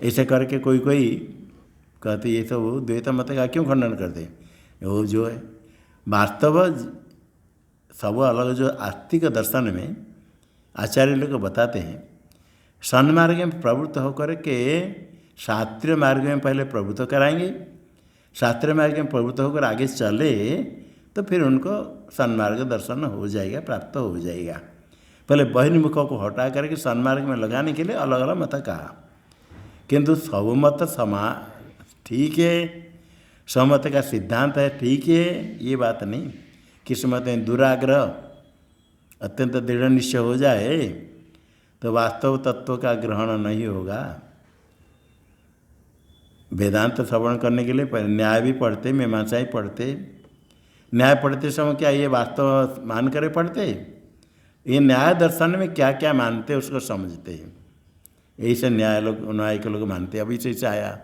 ऐसे करके कोई कहते ये सब द्वैत मत का क्यों खंडन करते? वो जो है वास्तव सब अलग, जो आस्तिक दर्शन में आचार्य लोग बताते हैं, सन्मार्ग में प्रवृत्त होकर के शास्त्रीय मार्ग में पहले प्रवृत्त कराएंगे, शास्त्रीय मार्ग में प्रवृत्त होकर आगे चले तो फिर उनको सन्मार्ग दर्शन हो जाएगा, प्राप्त हो जाएगा। पहले बहिर्मुखों को हटा करके सन्मार्ग में लगाने के लिए अलग अलग मत कहा, किंतु सब मत ठीक है, समत का सिद्धांत है ठीक है, ये बात नहीं। किस मत में दुराग्रह अत्यंत दृढ़ निश्चय हो जाए तो वास्तव तत्व का ग्रहण नहीं होगा। वेदांत श्रवण करने के लिए न्याय भी पढ़ते, मीमांसा ही पढ़ते। न्याय पढ़ते समय क्या ये वास्तव मान कर पढ़ते? ये न्याय दर्शन में क्या क्या मानते उसको समझते हैं। ऐसे न्याय के लोग मानते हैं। अभी से ऐसा आया,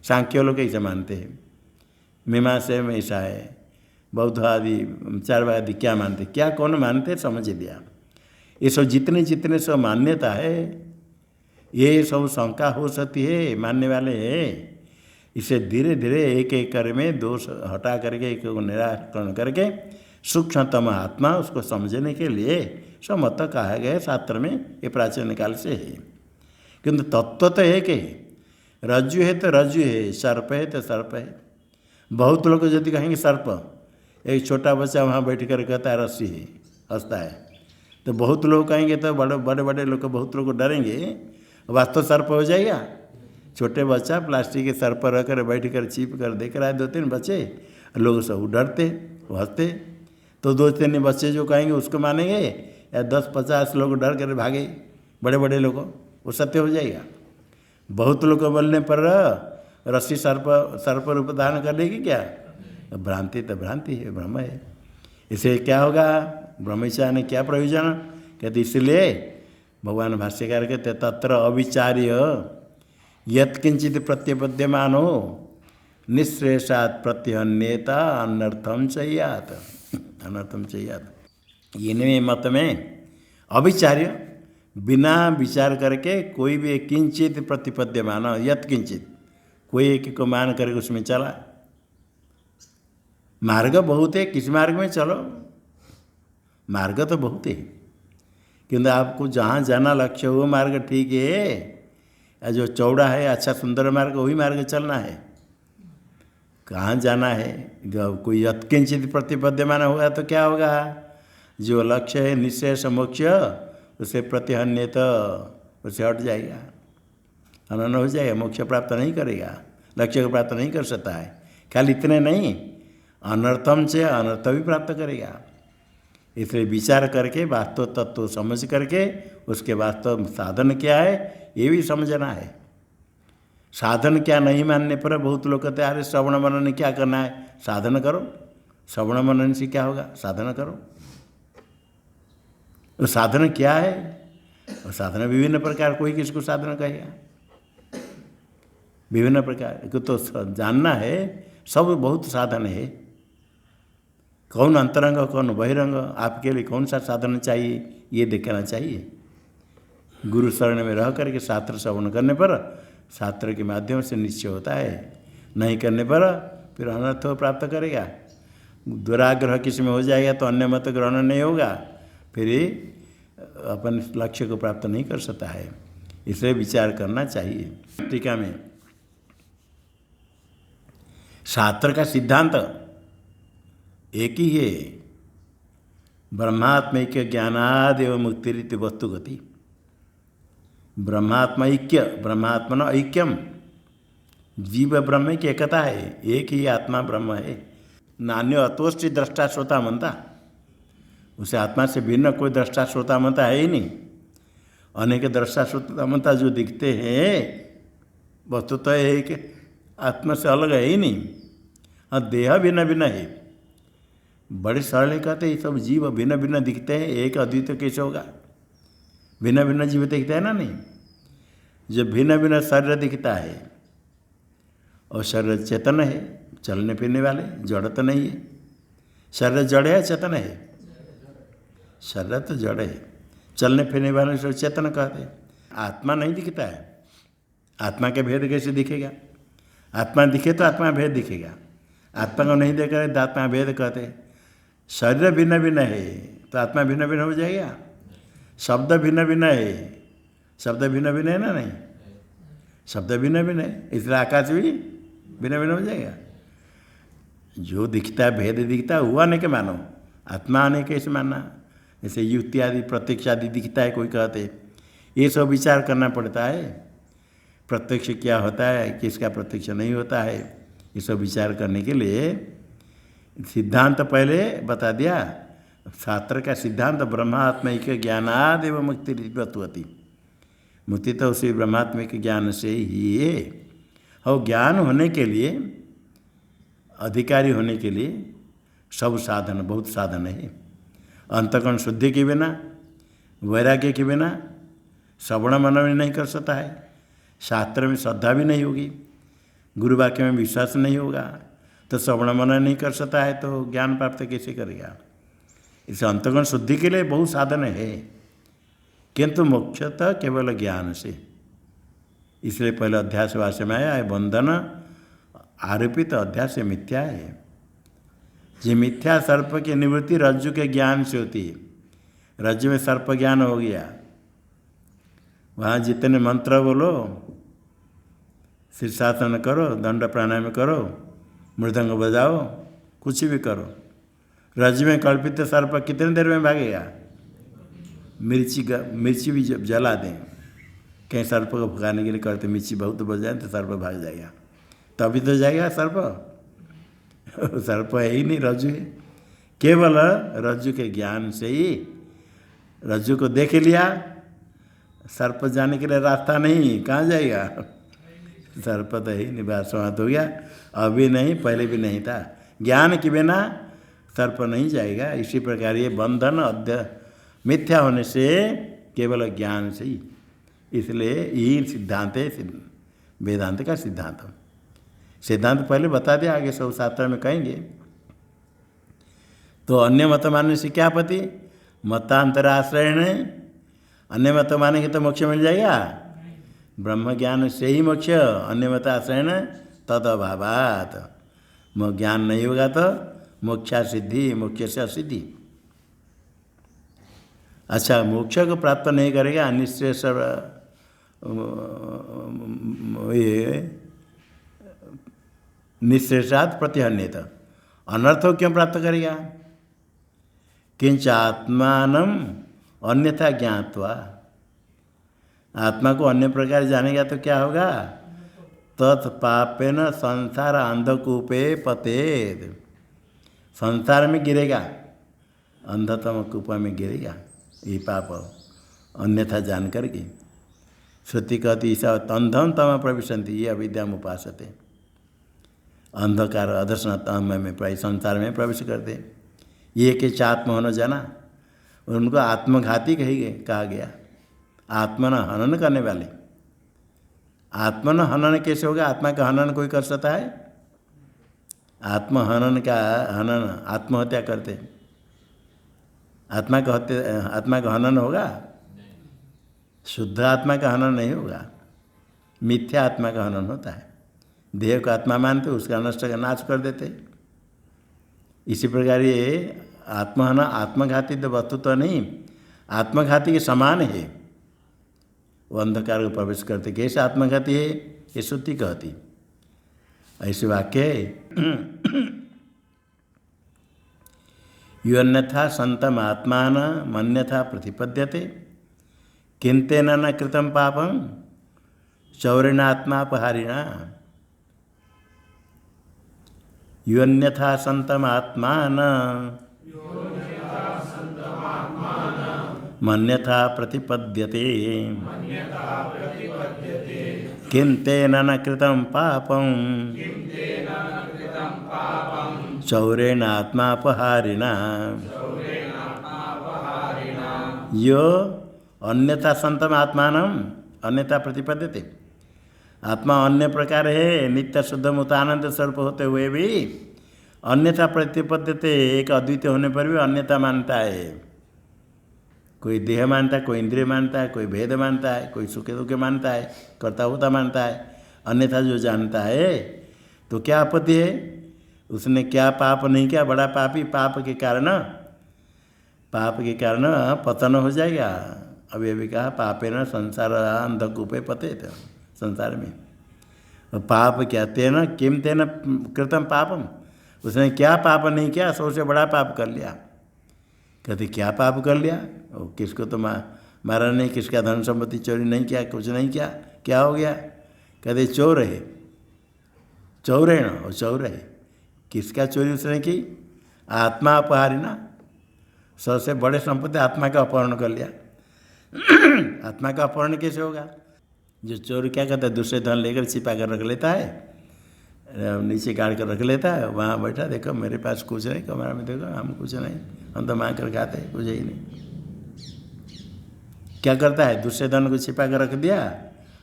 सांख्य लोग ऐसे मानते हैं, मीमांसा में ऐसा है, बौद्ध आदि चारवादी क्या मानते, क्या कौन मानते, समझ लिया। ये सब जितने सब मान्यता है, ये सब शंका हो सकती है मानने वाले है। इसे धीरे धीरे एक एक कर में दोष हटा करके, एक निराकरण करके सूक्ष्मतम आत्मा उसको समझने के लिए सब मत कहा गया शास्त्र में, ये प्राचीन काल से है। किंतु तत्व तो एक है, रज्जु है तो रज्जु है, सर्प है तो सर्प है। बहुत लोग यदि कहेंगे सर्प, एक छोटा बच्चा वहाँ बैठ कर कहता है रस्सी है, हंसता है, तो बहुत लोग कहेंगे, तो बड़े बड़े लोग बहुत लोग डरेंगे, वास्तव सर्प हो जाएगा। छोटे बच्चा प्लास्टिक के सर पर रखकर बैठ कर चिप कर देख रहा है, 2-3 बच्चे, लोग सब डरते, वो हंसते। तो 2-3 बच्चे जो कहेंगे उसको मानेंगे, या 10-50 लोग डर कर भागे बड़े बड़े लोग, वो सत्य हो जाएगा। बहुत लोग बोलने पर रस्सी सर पर रूप धारण कर लेगी क्या? भ्रांति तो भ्रांति है, भ्रम है। इसे क्या होगा? ब्रह्मचार्य ने क्या प्रयोजन कहते, इसलिए भगवान भाष्यकार कहते तत्र अविचार्य यत्किंचित प्रत्यपद्यमान हो निःश्रेषात् प्रत्यहन्येता अनर्थम चैयात, अनर्थम चैयात। इनमें मत में अविचार्य, बिना विचार करके कोई भी किंचित प्रतिपद्यमान, यत्किंचित, कोई एक को मान करके उसमें चला। मार्ग बहुत है, किस मार्ग में चलो, मार्ग तो बहुत है, किंतु आपको जहाँ जाना लक्ष्य वो मार्ग ठीक है, जो चौड़ा है अच्छा सुंदर मार्ग वही मार्ग चलना है। कहाँ जाना है? कोई यत्किंचित प्रतिपद्यमान होगा तो क्या होगा? जो लक्ष्य है निःशेष मोक्ष, उसे प्रतिहन्य तो उसे हट जाएगा, अनन्य हो जाएगा, मोक्ष प्राप्त नहीं करेगा, लक्ष्य को प्राप्त नहीं कर सकता है। खाली इतने नहीं, अनर्थम से अनर्थ भी प्राप्त करेगा। इसलिए विचार करके वास्तव तत्व समझ करके उसके वास्तव साधन क्या है ये भी समझना है। साधन क्या नहीं मानने पर बहुत लोग कहते हैं अरे श्रवण मनन क्या करना है, साधन करो। श्रवण मनन से क्या होगा? साधन करो। तो साधन क्या है? और साधन विभिन्न प्रकार, कोई किसको साधन कहेगा, विभिन्न प्रकार को तो जानना है। सब बहुत साधन है, कौन अंतरंग कौन बहिरंग, आपके लिए कौन सा साधन चाहिए ये देखना चाहिए। गुरु शरण में रह करके शास्त्र श्रवण करने पर शास्त्र के माध्यम से निश्चय होता है, नहीं करने पर फिर अनर्थ प्राप्त करेगा। दुराग्रह किसी में हो जाएगा तो अन्य मत ग्रहण नहीं होगा, फिर अपन लक्ष्य को प्राप्त नहीं कर सकता है। इसलिए विचार करना चाहिए। टीका में शास्त्र का सिद्धांत एक ही है, ब्रह्मात्मैक्य ज्ञानादेव मुक्तिरिति वस्तुगति। ब्रह्मात्मा ऐक्य, ब्रह्मात्मन ऐक्यम, जीव ब्रह्म की एकता है, एक ही आत्मा ब्रह्म है। नान्य अतोष्टि दृष्टा श्रोता मनता, उसे आत्मा से भिन्न कोई दृष्टा श्रोता मनता है ही नहीं। अनेक दृष्टा श्रोता मनता जो दिखते हैं वस्तु तो एक आत्मा से अलग है ही नहीं। हाँ, देह भिन्न भिन्न है, बड़े सरल कहते हैं सब जीव भिन्न भिन्न दिखते हैं, एक अद्वितीय कैसे होगा? भिन्न भिन्न जीव दिखता है ना, नहीं। जो भिन्न भिन्न शरीर दिखता है और शरीर चेतन है, चलने फिरने वाले, जड़ तो नहीं है। शरीर जड़ है चेतन है? शरीर तो जड़ है, चलने फिरने वाले सब चेतन कहते हैं। आत्मा नहीं दिखता है, आत्मा के भेद कैसे दिखेगा? आत्मा दिखे तो आत्मा भेद दिखेगा, आत्मा को नहीं देख रहे तो आत्मा भेद कहते हैं। शरीर भिन्न भिन्न है तो आत्मा भिन्न भिन्न हो जाएगा। शब्द भिन्न भिन्न है, शब्द भिन्न भिन्न है ना, नहीं, शब्द भिन्न भिन्न है, इसलिए आकाश भी भिन्न भिन्न हो जाएगा। जो दिखता है भेद दिखता है हुआ नहीं के मानो, आत्मा आने कैसे मानना? जैसे युक्ति आदि प्रत्यक्ष आदि दिखता है कोई कहते, ये सब विचार करना पड़ता है। प्रत्यक्ष क्या होता है, किसका प्रत्यक्ष नहीं होता है, ये सब विचार करने के लिए सिद्धांत पहले बता दिया। शास्त्र का सिद्धांत ब्रह्मात्मिक ज्ञानादेव मुक्ति होती, मुक्ति तो उसी ब्रह्मात्मिक ज्ञान से ही है। और ज्ञान होने के लिए, अधिकारी होने के लिए सब साधन, बहुत साधन है। अंतःकरण शुद्धि के बिना, वैराग्य के बिना श्रवण मनन नहीं कर सकता है। शास्त्र में श्रद्धा भी नहीं होगी, गुरु वाक्य में विश्वास नहीं होगा तो श्रवण मनन नहीं कर सकता है, तो ज्ञान प्राप्त कैसे करेगा? इसे अंतःकरण शुद्धि के लिए बहुत साधन है, किंतु मोक्षतः केवल ज्ञान से। इसलिए पहले अध्यास भाष्य में आया है, बंधन आरोपित अध्यास मिथ्या है। जो मिथ्या सर्प की निवृत्ति रज्जु के ज्ञान से होती है। रज्जु में सर्प ज्ञान हो गया, वहाँ जितने मंत्र बोलो, शीर्षासन करो, दंड प्राणायाम करो, मृदंग बजाओ, कुछ भी करो, रज्जु में कल्पित सर्प कितने देर में भागेगा? मिर्ची भी जला दें, कहीं सर्प को भगाने के लिए करते, मिर्ची बहुत बज जाए तो सर्प भाग जाएगा, तभी तो जाएगा सर्प। सर्प है ही नहीं, रज्जु है। केवल रज्जु के ज्ञान से ही, रज्जु को देख लिया, सर्प जाने के लिए रास्ता नहीं, कहाँ जाएगा? सर्प तो ही नहीं, बात समाप्त हो गया। अभी नहीं, पहले भी नहीं था। ज्ञान के बिना सर्प नहीं जाएगा। इसी प्रकार ये बंधन मिथ्या होने से केवल ज्ञान से ही, इसलिए यही सिद्धांत है वेदांत का सिद्धांत। सिद्धांत पहले बता दिया, आगे सब शास्त्र में कहेंगे। तो अन्य मत मानने से क्या आपत्ति? मतांतराश्रय नहीं, अन्य मत मानेंगे तो मोक्ष मिल जाएगा? ब्रह्म ज्ञान से ही मोक्ष, अन्य मत आश्रय न तद अभावात। ज्ञान नहीं होगा तो मोक्षा सिद्धि, मोक्ष से असिद्धि। अच्छा, मोक्ष को प्राप्त नहीं करेगा निश्चय निश्चेषात प्रतिहन्यत, अनर्थ क्यों प्राप्त करेगा? किंच आत्मान अन्यथा ज्ञात्वा, आत्मा को अन्य प्रकार जानेगा तो क्या होगा? तत्पापेन संसार अंधकूपे पतेत, संसार में गिरेगा, अंधतम कूप में गिरेगा, ये पाप अन्यथा जान करके। श्रुति कहती ईसा अंधम तम प्रविशन्ति, ये अविद्याम उपासते, अंधकार अदर्शन तम में संसार में प्रवेश करते। ये के चात्म होना जाना, उनको आत्मघाती कहा गया, आत्मन हनन करने वाले। आत्मन हनन कैसे होगा? आत्मा का हनन कोई कर सकता है? आत्महनन का हनन, आत्महत्या करते, आत्मा का हनन होगा? शुद्ध आत्मा का हनन नहीं होगा, मिथ्या आत्मा का हनन होता है। देह को आत्मा मानते, उसका नष्ट का नाश कर देते। इसी प्रकार ये आत्महनन आत्मघाती तो वस्तु तो नहीं, आत्मघाती के समान है। वो अंधकार को प्रवेश करते, कैसे आत्मघाती है? ये श्रुति कहती, ऐसे वाक्य है। योन्यथा संतम आत्मान मन्यथा प्रतिपद्यते, किंतेन न कृतम पापं चौरेणात्मापहारिणा। योन्यथा संतम आत्मान मन्यथा प्रतिपद्यते, किंतेन न कृतं पापं चौरेण आत्मापहारिणा। यो अन्यथा संतम आत्मानं अन्यथा प्रतिपद्यते, आत्मा अन्य प्रकार है, नित्य शुद्ध मुक्त आनंद स्वरूप होते हुए भी अन्यथा प्रतिपद्यते, एक अद्वितीय होने पर भी अन्यथा मानता है। कोई देह मानता है, कोई इंद्रिय मानता है, कोई भेद मानता है, कोई सुखे दुखे मानता है, कर्ता होता मानता है। अन्यथा जो जानता है तो क्या आपत्ति है? उसने क्या पाप नहीं किया? बड़ा पापी, पाप के कारण पतन हो जाएगा। अभी कहा पापे न संसार अंधकूपे पतेत, संसार में पाप क्या? तेन किम तेन कृतम पापम, उसने क्या पाप नहीं किया? सबसे बड़ा पाप कर लिया। कहते क्या पाप कर लिया? किसको तो मारा नहीं, किसका धन संपत्ति चोरी नहीं किया, कुछ नहीं किया, क्या हो गया? कहते चोर है, चौर है ना, वो चौर है। किसका चोरी उसने की? आत्मा अपहारिणा, सबसे बड़े संपत्ति आत्मा का अपहरण कर लिया। आत्मा का अपहरण कैसे होगा? जो चोर क्या करता है? दूसरे धन लेकर छिपा कर रख लेता है, नीचे गाड़ कर रख लेता है, वहाँ बैठा, देखो मेरे पास कुछ नहीं, कमरा में देखो हम कुछ नहीं, हम तो मांग कर खाते हैं, कुछ ही नहीं। क्या करता है? दूसरे धन को छिपा कर रख दिया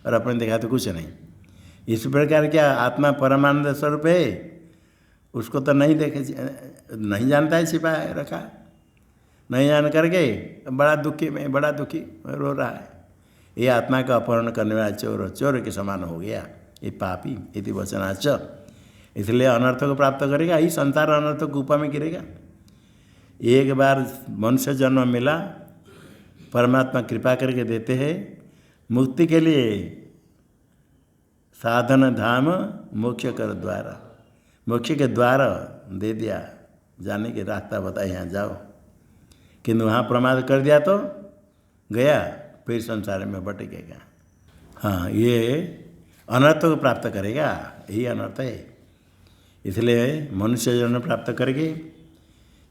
और अपने देखा तो कुछ नहीं। इस प्रकार क्या आत्मा परमानंद स्वरूप है? उसको तो नहीं देखे, नहीं जानता है, छिपा है रखा, नहीं जान करके बड़ा दुखी में, बड़ा दुखी रो रहा है। ये आत्मा का अपहरण करने वाला चोर के समान हो गया, ये पापी इति वचनाच। इसलिए अनर्थ को प्राप्त करेगा, ही संसार अनर्थ कूपा में गिरेगा। एक बार मनुष्य जन्म मिला, परमात्मा कृपा करके देते हैं मुक्ति के लिए। साधन धाम मोक्ष कर द्वारा, मोक्ष के द्वार दे दिया, जाने के रास्ता बताया यहाँ जाओ, किंतु वहाँ प्रमाद कर दिया तो गया, फिर संसार में भटकेगा। हाँ, ये अनर्थ को प्राप्त करेगा, यही अनर्थ है। इसलिए मनुष्य जन्म प्राप्त करके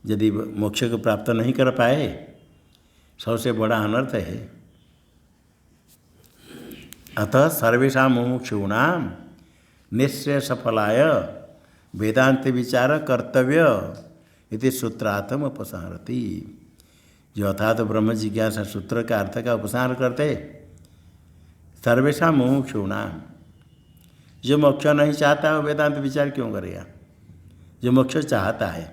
यदि मोक्ष को प्राप्त नहीं कर पाए, सबसे बड़ा अनर्थ है। अतः सर्वेषां मुमुक्षूणां निश्चय सफलाय वेदांत विचार कर्तव्य इति सूत्रार्थम उपसंहरति। जो अर्थात ब्रह्म जिज्ञासा सूत्र का अर्थ का उपसंहार करते, सर्वेषां मुमुक्षूणां, जो मोक्ष नहीं चाहता है वेदांत विचार क्यों करेगा? जो मोक्ष चाहता है,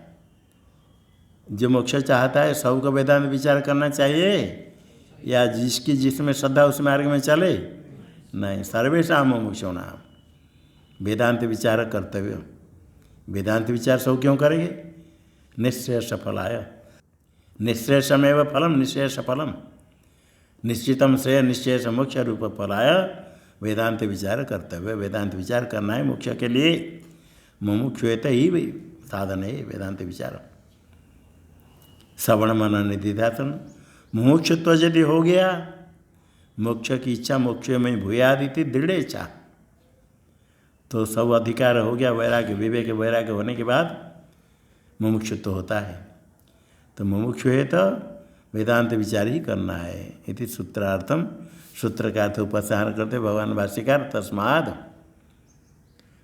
जो मोक्ष चाहता है सबको वेदांत विचार करना चाहिए, या जिसकी जिसमें श्रद्धा उस मार्ग में चले? नहीं, सर्वेषां मुमुक्षूणां वेदांत विचार कर्तव्य। वेदांत विचार सब क्यों करेंगे? निश्चय सफलाय, निश्चय समेव फलम निश्चय सफलम, निश्चितम से निश्चय से मोक्ष रूप फलाय वेदांत विचार कर्तव्य। वेदांत विचार करना है मोक्ष के लिए, मुमुक्षुएत ही साधन है वेदांत विचार। श्रवण मनन निधिध्यासन, मुमुक्षुत्व यदि हो गया, मोक्ष की इच्छा, मोक्ष में भूयादिति दृढ़ इच्छा, तो सब अधिकार हो गया, वैराग्य विवेक वैराग्य होने के बाद मुमुक्षुत्व होता है। तो मुमुक्षु है तो वेदांत विचार ही करना है। इति सूत्रार्थम, सूत्र का अर्थ उपसंहार करते भगवान भाष्यकार, तस्माद्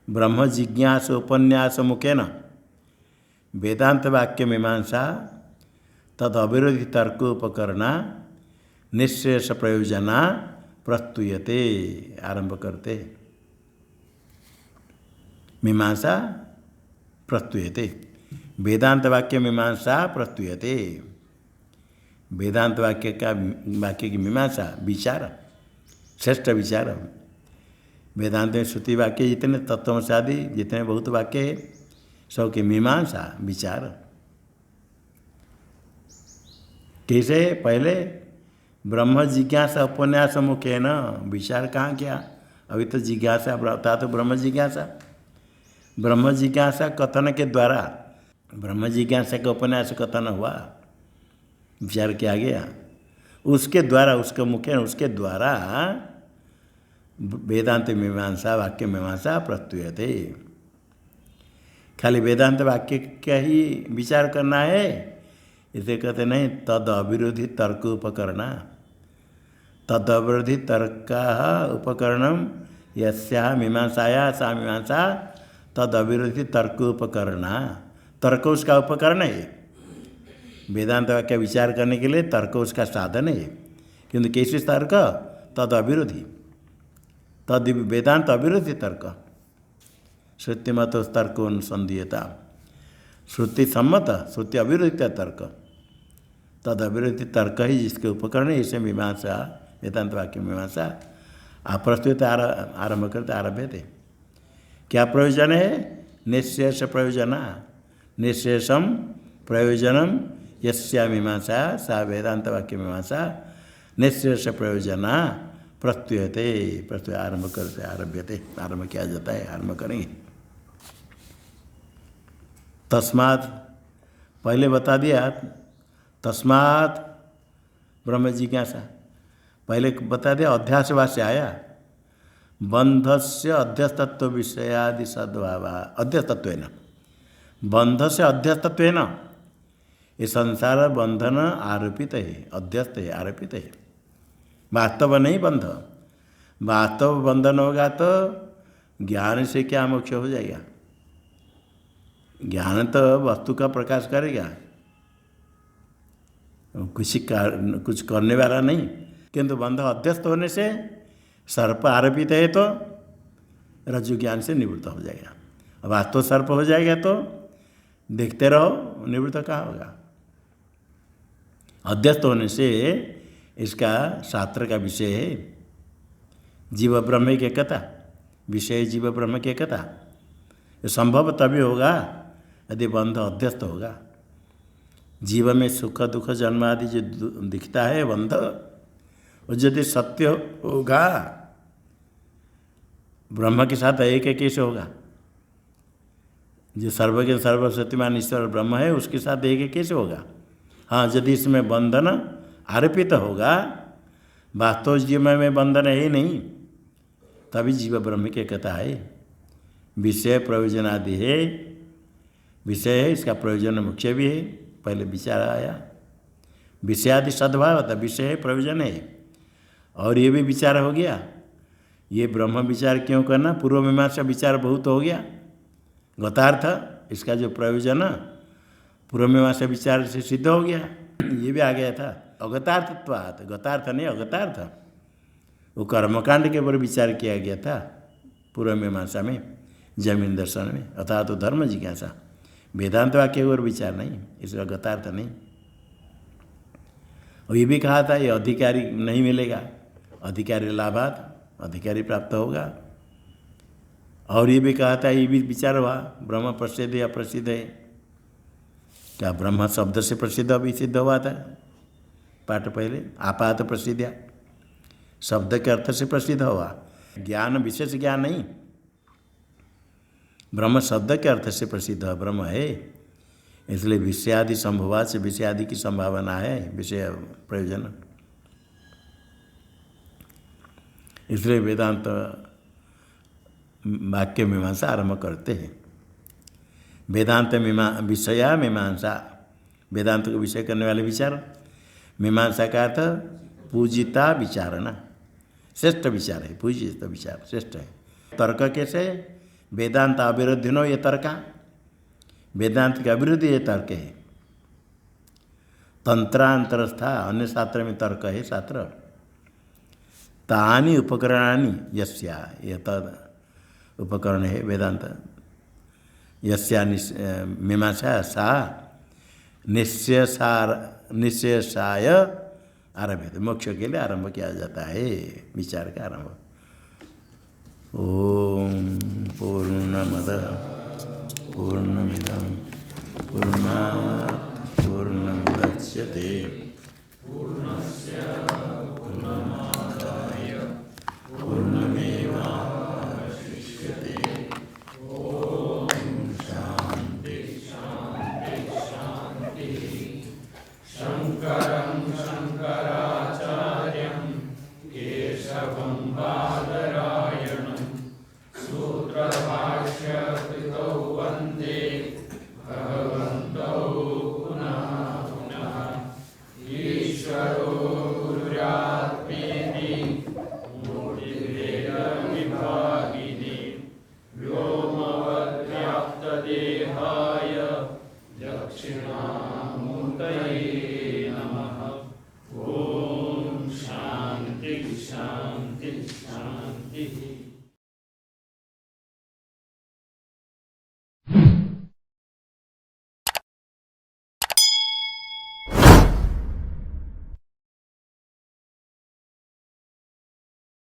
ब्रह्म जिज्ञास उपन्यास मुखेन वेदांत वाक्य मीमांसा तद अविरोधी तर्कोपकरणा निश्चेष प्रयोजना प्रस्तुयते। आरंभ करते मीमांसा प्रस्तुयते, वेदांत वाक्य मीमांसा प्रस्तुयते। वेदांत वाक्य का, वाक्य की मीमांसा विचार, श्रेष्ठ विचार। वेदांत में श्रुति वाक्य जितने तत्वमसादि जितने बहुत वाक्य है, सबकी मीमांसा विचार। कैसे? पहले ब्रह्म जिज्ञासा उपन्यास मुखे न, विचार कहाँ किया? अभी तो जिज्ञासा था, तो ब्रह्म जिज्ञासा, ब्रह्म जिज्ञासा कथन के द्वारा, ब्रह्म जिज्ञासा का उपन्यास कथन हुआ, विचार किया गया, उसके द्वारा, उसके मुख्य उसके द्वारा वेदांत मीमांसा वाक्य मीमांसा प्रस्तुयते। खाली वेदांत वाक्य का ही विचार करना है, इसे कहते नहीं, तद अविरोधी तर्क उपकरणा, तद अविरोधी तर्क उपकरणम यस्या मीमांसाया सा मीमांसा तद अविरोधी तर्क उपकरणा। तर्क उसका उपकरण है, वेदांत वाक्य विचार करने के लिए तर्क उसका साधन है, किंतु कैसे तर्क? तद अविरोधी, तद वेदांत अविरोधी तर्क, श्रुति मत तर्क अनुसंधीयता, श्रुति सम्मत श्रुति अविरोधी तर्क, तद अविरोधी तर्क ही जिसके उपकरण है, इसे मीमांसा वेदांत वाक्य मीमांसा प्रस्तुत आरंभ करते आरभ्य थे। क्या प्रयोजन है? निश्चेष प्रयोजना, निश्चेषम प्रयोजनम यस्या मीमांसा सा वेदांत वाक्य मीमांसा निश्चेष प्रयोजना प्रस्तुयते। प्रस्तुत आरंभ करते आरभ्यते, आरंभ किया जाता है, आरंभ करेंगे। तस्मात् पहले बता दिया, तस्मात् ब्रह्म जिज्ञासा पहले बता दिया, अध्यास वाक्य आया, बंधस्य अध्यस्तत्व विषयादि सद्भाव, अध्यस्तत्वेन, बंध से अध्यस्तत्वेन, ये संसार बंधन आरोपित है, अध्यस्त है, आरोपित है, वास्तव नहीं बंध। वास्तव बंधन होगा तो ज्ञान से क्या मोक्ष हो जाएगा? ज्ञान तो वस्तु का प्रकाश करेगा, कुछ करने वाला नहीं, किंतु बंध अध्यस्त होने से सर्प आरोपित है तो रज्जु ज्ञान से निवृत्त हो जाएगा। वास्तव सर्प हो जाएगा तो देखते रहो, निवृत्त कहाँ होगा? अध्यस्त होने से इसका शास्त्र का विषय है जीव ब्रह्म की एकता, विषय जीव ब्रह्म की एकता। ये संभव तभी होगा यदि बंध अध्यस्त होगा। जीव में सुख दुख जन्म आदि जो दिखता है बंध, वो यदि सत्य होगा ब्रह्म के साथ एक कैसे होगा? जो सर्वज्ञ सर्वशक्तिमान ईश्वर ब्रह्म है उसके साथ एक कैसे होगा? हाँ, यदि इसमें बंधन आरोपित होगा, वास्तव जीव में बंधन है ही नहीं, तभी जीव ब्रह्म की एकता है। विषय प्रयोजन आदि है, विषय है, इसका प्रयोजन मुख्य भी है। पहले विचार आया, विषय आदि सद्भाव था, विषय है प्रयोजन है, और ये भी विचार हो गया। ये ब्रह्म विचार क्यों करना? पूर्व मीमांसा विचार बहुत हो गया। गतार्थ इसका जो प्रयोजन पूर्व मीमांसा विचार से सिद्ध हो गया, ये भी आ गया था। अगतार्थत्वात्, गतार्थ नहीं अगतार्थ, वो कर्मकांड के ऊपर विचार किया गया था पूर्व मीमांसा में, जमीन दर्शन में, अर्थात तो धर्म जिज्ञासा। वेदांत वाक्य और विचार नहीं, इसका गतार्थ नहीं। और ये भी कहा था ये अधिकारी नहीं मिलेगा, अधिकारी लाभात अधिकारी प्राप्त होगा। और ये भी कहा था, ये भी विचार हुआ, ब्रह्म प्रसिद्ध या प्रसिद्ध है, क्या ब्रह्म शब्द से प्रसिद्ध अभी सिद्ध हुआ था पाठ पहले, आपात प्रसिद्ध, शब्द के अर्थ से प्रसिद्ध हुआ, ज्ञान विशेष ज्ञान नहीं, ब्रह्म शब्द के अर्थ से प्रसिद्ध ब्रह्म है। इसलिए विषयादि संभवात से विषयादि की संभावना है, विषय प्रयोजन। इसलिए वेदांत वाक्य मीमांसा आरंभ करते हैं। वेदांत विषया मीमांसा, वेदांत को विषय करने वाले विचार। मीमांसा का अर्थ पूजिता विचारणा, श्रेष्ठ विचार है, पूजित विचार श्रेष्ठ है। तर्क कैसे? वेदांत अविरुद्धिनो ये तर्का, वेदांत के अविरुद्ध ये तर्क है। तंत्रांतरस्था, अन्य शास्त्र में तर्क है शास्त्र। तानि उपकरणानि यस्या, ये तद उपकरण है वेदांत। यस्या मीमांसा सा निश्चयसाय आरभ्य, मोक्ष के लिए आरंभ किया जाता है विचार का आरंभ। ओम पूर्णमदः पूर्णमिदं पूर्णात् पूर्णमुदच्यते